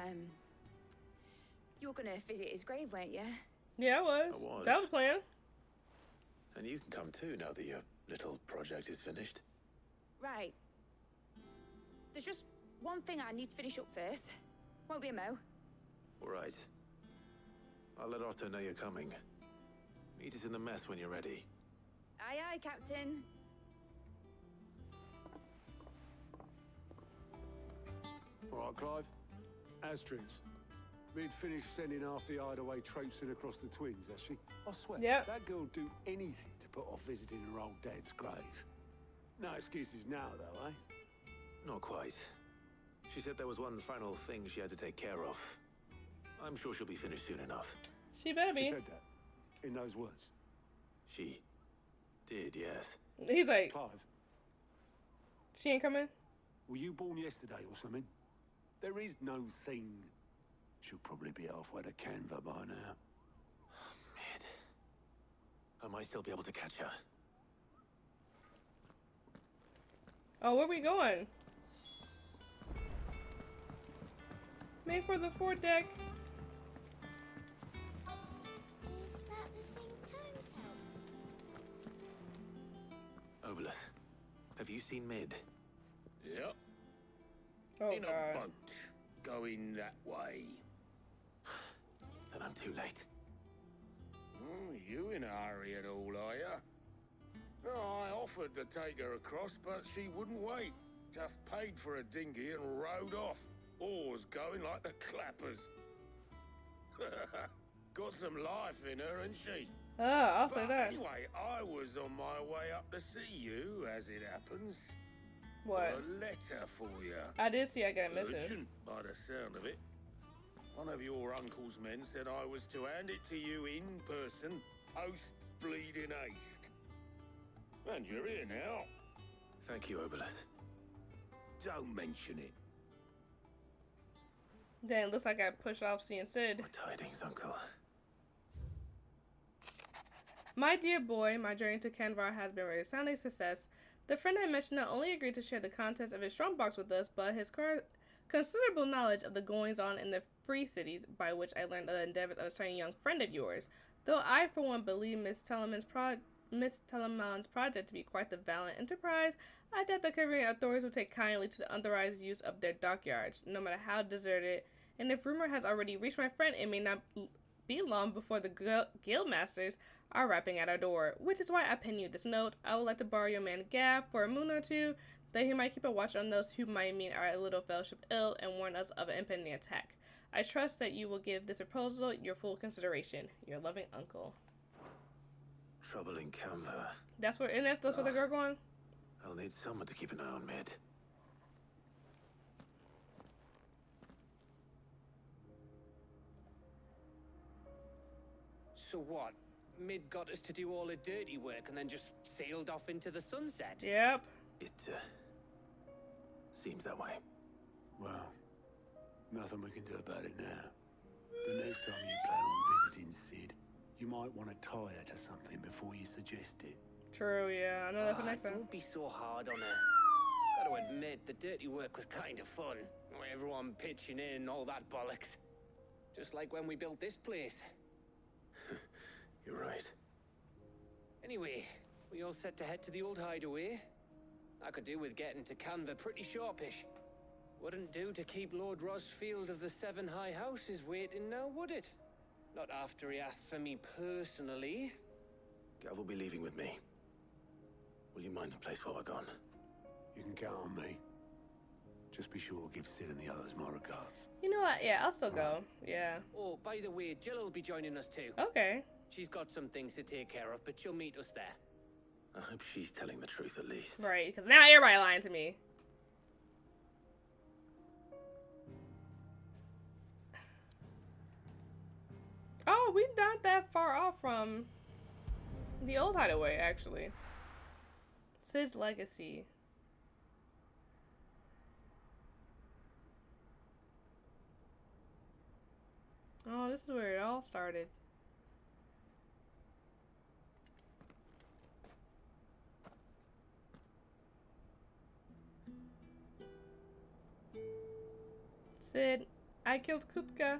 were gonna visit his grave, weren't you? Yeah, I was. I was. That was the plan. And you can come too now that your little project is finished. Right. There's just one thing I need to finish up first. Won't be a mo. All right. I'll let Otto know you're coming. Meet us in the mess when you're ready. Aye, aye, Captain. All right, Clive. Astrid's. Been finished sending half the hideaway traipsing across the Twins, has she? I swear, Yep. that girl'd do anything to put off visiting her old dad's grave. No excuses now, though, eh? Not quite. She said there was one final thing she had to take care of. I'm sure she'll be finished soon enough. She better be. She said that, in those words. She did, yes. He's like, Clive, she ain't coming? were you born yesterday or something? There is no thing. She'll probably be halfway to Canva by now. I might still be able to catch her. Oh, where are we going? Make for the foredeck. Is that the thing Tomes held? Obolus, have you seen Mid? Yep. Oh, In a God. boat, going that way. Then I'm too late. Oh, you in a hurry at all, are ya? Oh, I offered to take her across, but she wouldn't wait. Just paid for a dinghy and rowed off. Oars going like the clappers. Got some life in her, ain't she? Oh, I'll say But that. anyway, I was on my way up to see you, as it happens. What? Got a letter for you. I did see I got a message. Urgent, by the sound of it. One of your uncle's men said I was to hand it to you in person, post bleeding haste. And you're here now. Thank you, Obolus. Don't mention it. Dang, looks like I pushed off seeing Sid. What tidings, Uncle? My dear boy, my journey to Canvar has been a resounding success. The friend I mentioned not only agreed to share the contents of his strongbox with us, but his considerable knowledge of the goings-on in the free cities, by which I learned of the endeavors of a certain young friend of yours. Though I, for one, believe Miss Telemann's project to be quite the valiant enterprise, I doubt the Caribbean authorities will take kindly to the unauthorized use of their dockyards, no matter how deserted. And if rumor has already reached my friend, it may not be long before the guild masters are rapping at our door, which is why I pen you this note. I would like to borrow your man Gav for a moon or two, that he might keep a watch on those who might mean our little fellowship ill and warn us of an impending attack. I trust that you will give this proposal your full consideration. Your loving uncle. Trouble in Canva. That's where, and that's where the girl going? I'll need someone to keep an eye on Mid. So what? Mid got us to do all the dirty work and then just sailed off into the sunset? Yep. It, seems that way. Well, nothing we can do about it now. But next time you plan on visiting Sid, you might want to tie her to something before you suggest it. True, yeah. I know that for next time. Don't be so hard on her. Gotta admit, the dirty work was kind of fun. Everyone pitching in, all that bollocks. Just like when we built this place. You're right. Anyway, we all set to head to the old hideaway. I could do with getting to Canva pretty sharpish. Wouldn't do to keep Lord Rosfield of the Seven High Houses waiting now, would it? Not after he asked for me personally. Gav will be leaving with me. Will you mind the place while we're gone? You can count on me. Just be sure to give Sid and the others my regards. You know what? Yeah, I'll still go. Yeah. Oh, by the way, Jill will be joining us too. Okay. She's got some things to take care of, but she'll meet us there. I hope she's telling the truth at least. Right, because now everybody lying to me. Oh, we're not that far off from the old hideaway, actually. Sid's legacy. Oh, this is where it all started. Sid, I killed KUPKA.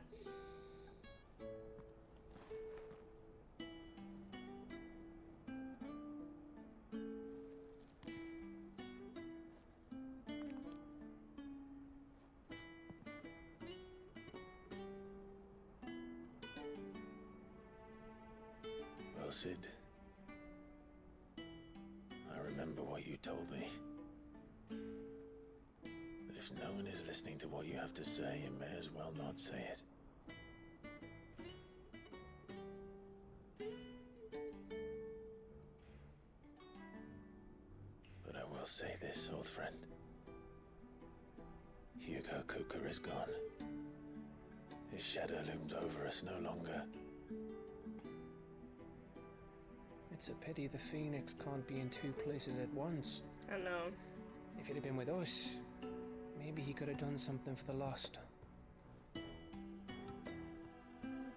Well, Sid, I remember what you told me. That if no one is listening to what you have to say, you may as well not say it. But I will say this, old friend. Hugo KUPKA is gone. His shadow looms over us no longer. It's a pity the Phoenix can't be in two places at once. I know. If he'd have been with us, maybe he could have done something for the lost.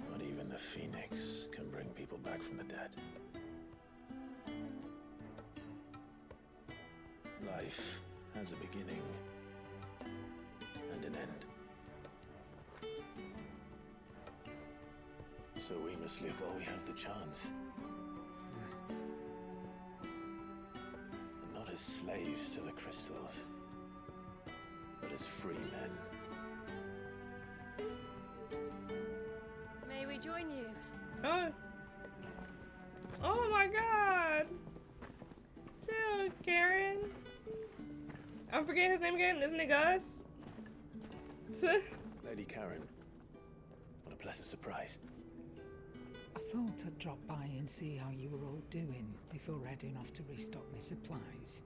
Not even the Phoenix can bring people back from the dead. life has a beginning and an end. So we must live while we have the chance. And not as slaves to the crystals, but as free men. May we join you? Oh my god! Chill, Karen. I'm forgetting his name again, isn't it Gus? Lady Karen, what a pleasant surprise. I thought I'd drop by and see how you were all doing before heading off to restock my supplies.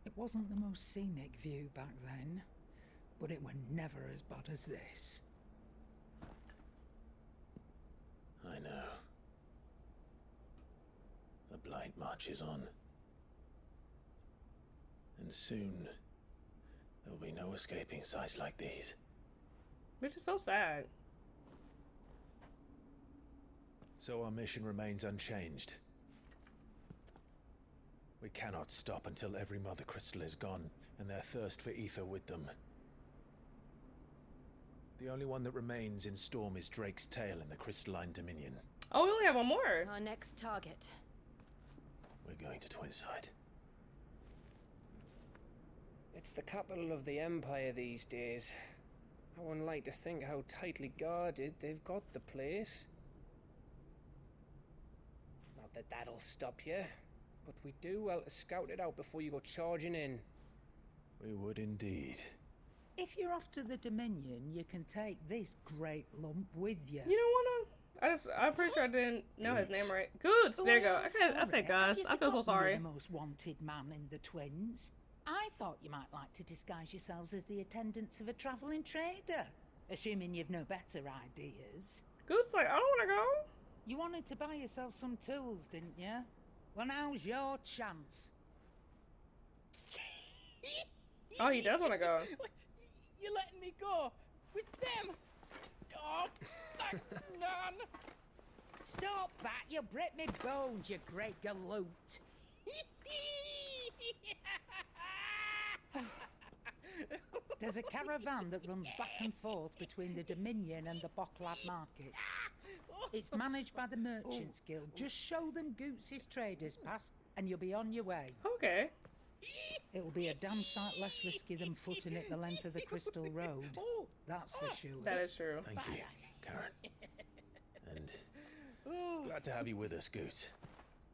It wasn't the most scenic view back then, but it were never as bad as this. I know. The Blight marches on. And soon, there'll be no escaping sights like these. Which is so sad. So our mission remains unchanged. We cannot stop until every Mother Crystal is gone, and their thirst for ether with them. The only one that remains in Storm is Drake's Tail in the Crystalline Dominion. Oh, we only have one more. Our next target. We're going to Twinside. It's the capital of the Empire these days. I wouldn't like to think how tightly guarded they've got the place. Not that that'll stop you, but we do well to scout it out before you go charging in. We would indeed. If you're off to the Dominion, you can take this great lump with you. You don't wanna? I'm pretty sure I didn't know his name right. Goods. There you go. I said Gus. I feel so sorry. You're the most wanted man in the Twins. I thought you might like to disguise yourselves as the attendants of a travelling trader, assuming you've no better ideas. Goods like, I don't want to go. You wanted to buy yourself some tools, didn't you? Well, now's your chance. Oh, he does want to go. You're letting me go with them? Oh, thanks, Nan. Stop that! You'll break me bones, you great galoot. There's a caravan that runs back and forth between the Dominion and the Bocklad markets. It's managed by the Merchants Guild. Just show them Goots' traders pass and you'll be on your way. Okay. It'll be a damn sight less risky than footing it the length of the Crystal Road. That's for sure. That is true. Thank you, Karen. And glad to have you with us, Goots.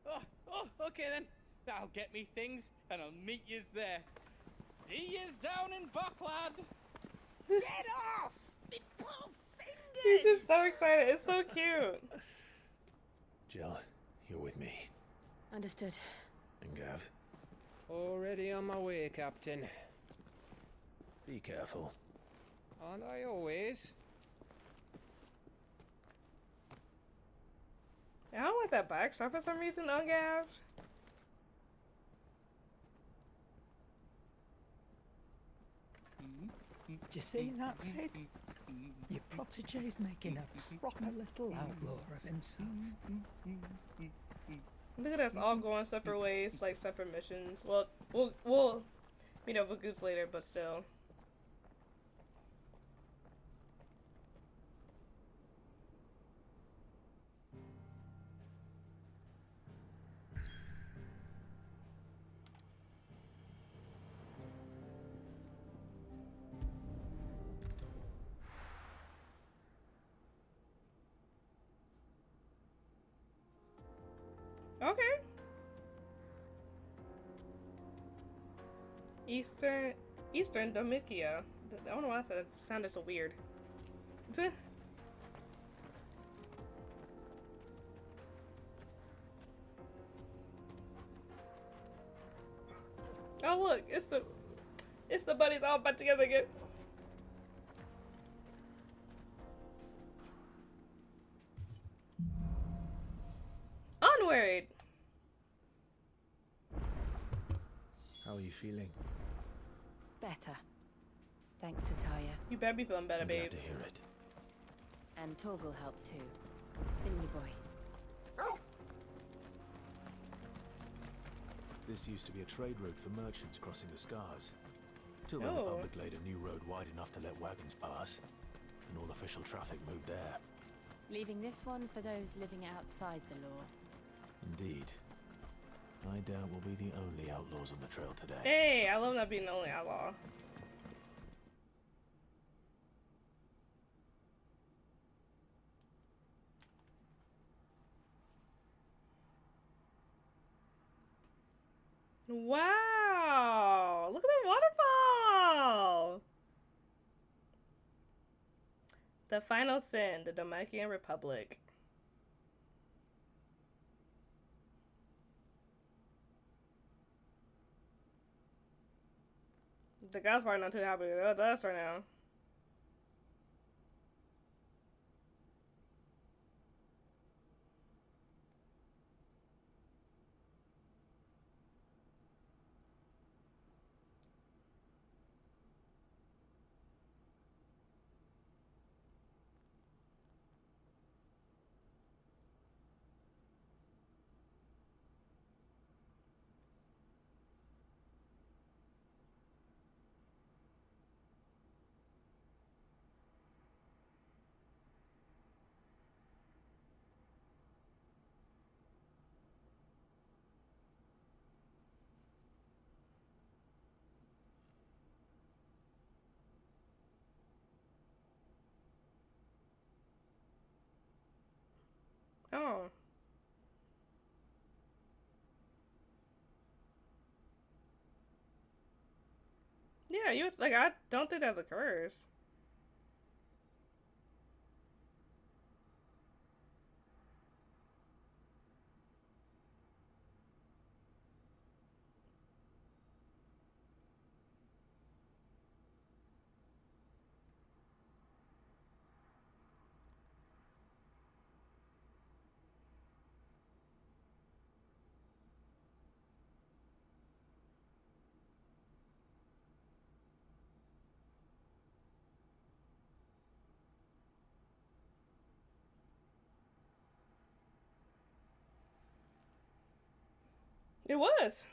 Oh, okay then. I'll get me things and I'll meet yous there. See yous down in Bocklad. Get off! Me poor fingers! He's just so excited. It's so cute. Jill, you're with me. Understood. And Gav. Already on my way, Captain. Be careful. Aren't I always? I don't like that backstrap for some reason on Gav. Do you see that, Sid? Your protege's making a proper little outlaw of himself. Look at us all going separate ways, like separate missions. Well, we'll meet up with Goose later, but still. Okay. Eastern Domicia. I don't know why that sounded so weird. Oh look, it's the buddies all back together again. worried. How are you feeling? Better. Thanks to Taya. You better be feeling better, I'm glad babes. to hear it. And Torgal helped too. Didn't you, boy? This used to be a trade route for merchants crossing the Scars. Till the Oh. Republic laid a new road wide enough to let wagons pass, and all official traffic moved there. Leaving this one for those living outside the law. Indeed. I doubt we'll be the only outlaws on the trail today. Hey, I love not being the only outlaw. Wow! Look at the waterfall! The Final Sin, the Dominican Republic. The guy's probably not too happy with us right now. Oh. Yeah, you like I don't think that's a curse. It was.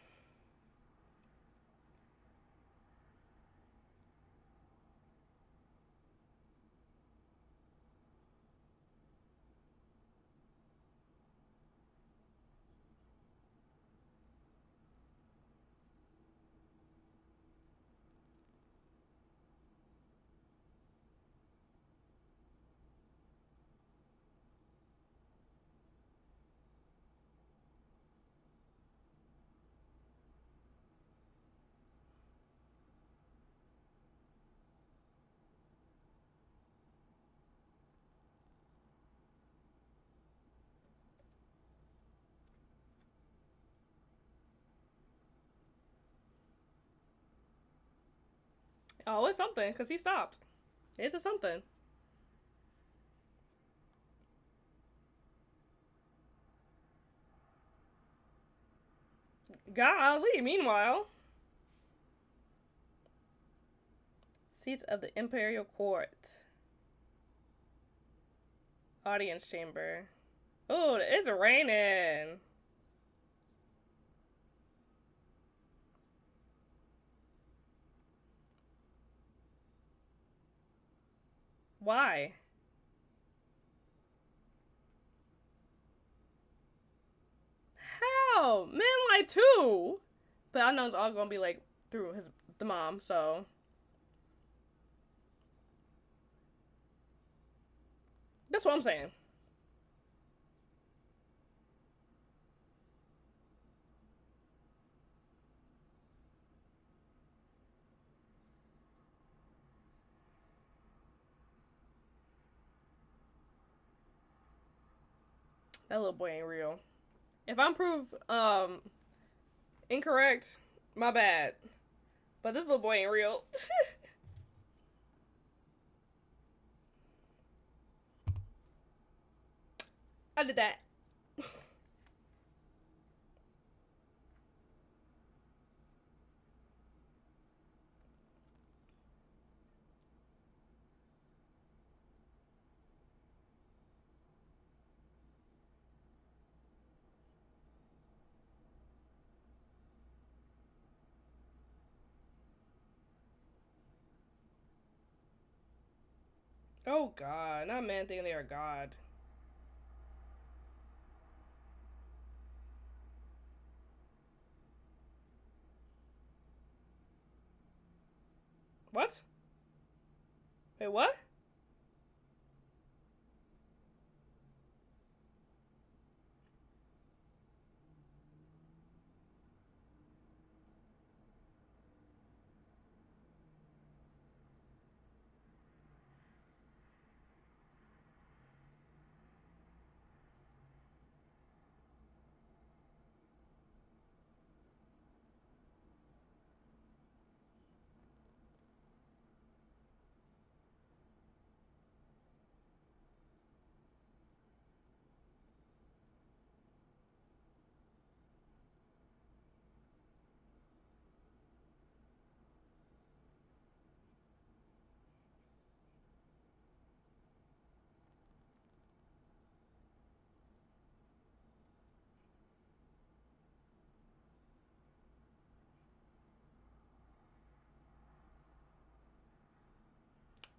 Oh, it's something, because he stopped. It's a something. Golly, meanwhile. Seats of the Imperial Court. Audience chamber. Oh, it's raining. Why? How? Man, like two. But I know it's all gonna be like through the mom, so. That's what I'm saying. That little boy ain't real. If I'm proved incorrect, my bad. But this little boy ain't real. I did that. Oh god, not man thinking they are god. What? Wait, what?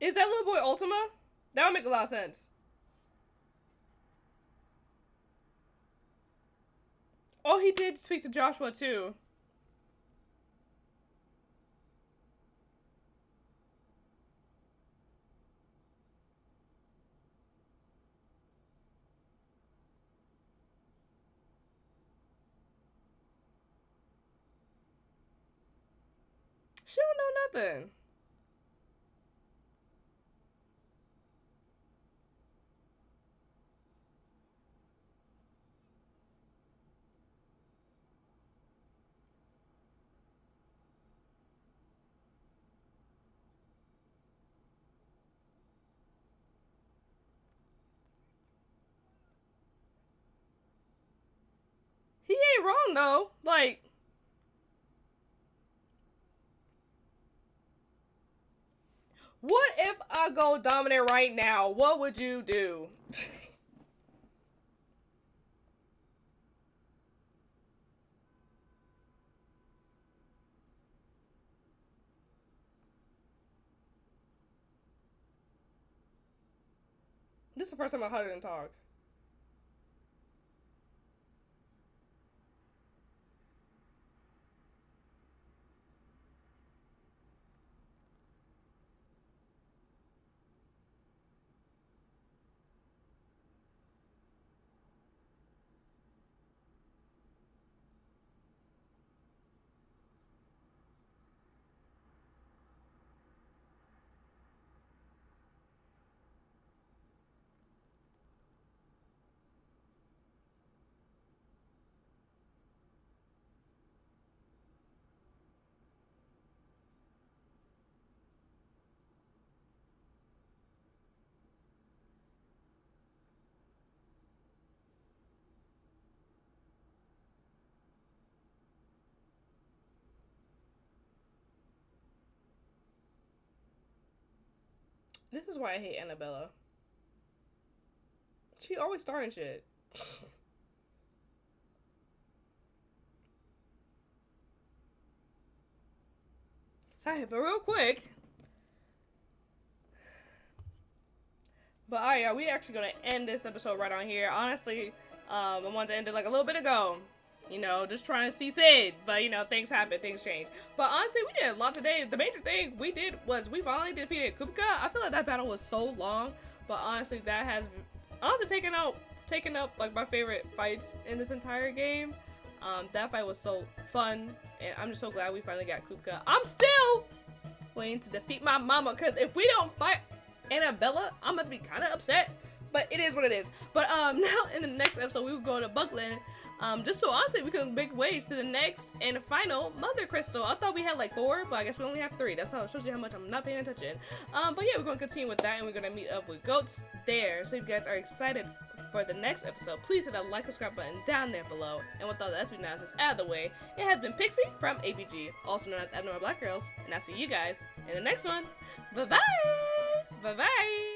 Is that little boy Ultima? That would make a lot of sense. Oh, he did speak to Joshua too. She don't know nothing. He ain't wrong though. Like, what if I go dominant right now? What would you do? This is the first time I heard him talk. This is why I hate Annabella. She always starring shit. Alright, but real quick. But alright, y'all, we actually gonna end this episode right on here. Honestly, I wanted to end it like a little bit ago. You know, just trying to see Sid. But, you know, things happen, things change. But honestly, we did a lot today. The major thing we did was we finally defeated KUPKA. I feel like that battle was so long. But honestly, that has honestly taken up like my favorite fights in this entire game. That fight was so fun. And I'm just so glad we finally got KUPKA. I'm still waiting to defeat my mama. Because if we don't fight Annabella, I'm going to be kind of upset. But it is what it is. But now in the next episode, we will go to Buckland. Just so honestly, we can make ways to the next and final Mother Crystal. I thought we had like 4, but I guess we only have 3. That's how it shows you how much I'm not paying attention. But yeah, we're going to continue with that, and we're going to meet up with Goats there. So if you guys are excited for the next episode, please hit that like and subscribe button down there below. And with all the SB nonsense out of the way, it has been Pixie from APG, also known as Abnormal Black Girls, and I'll see you guys in the next one. Bye-bye! Bye-bye!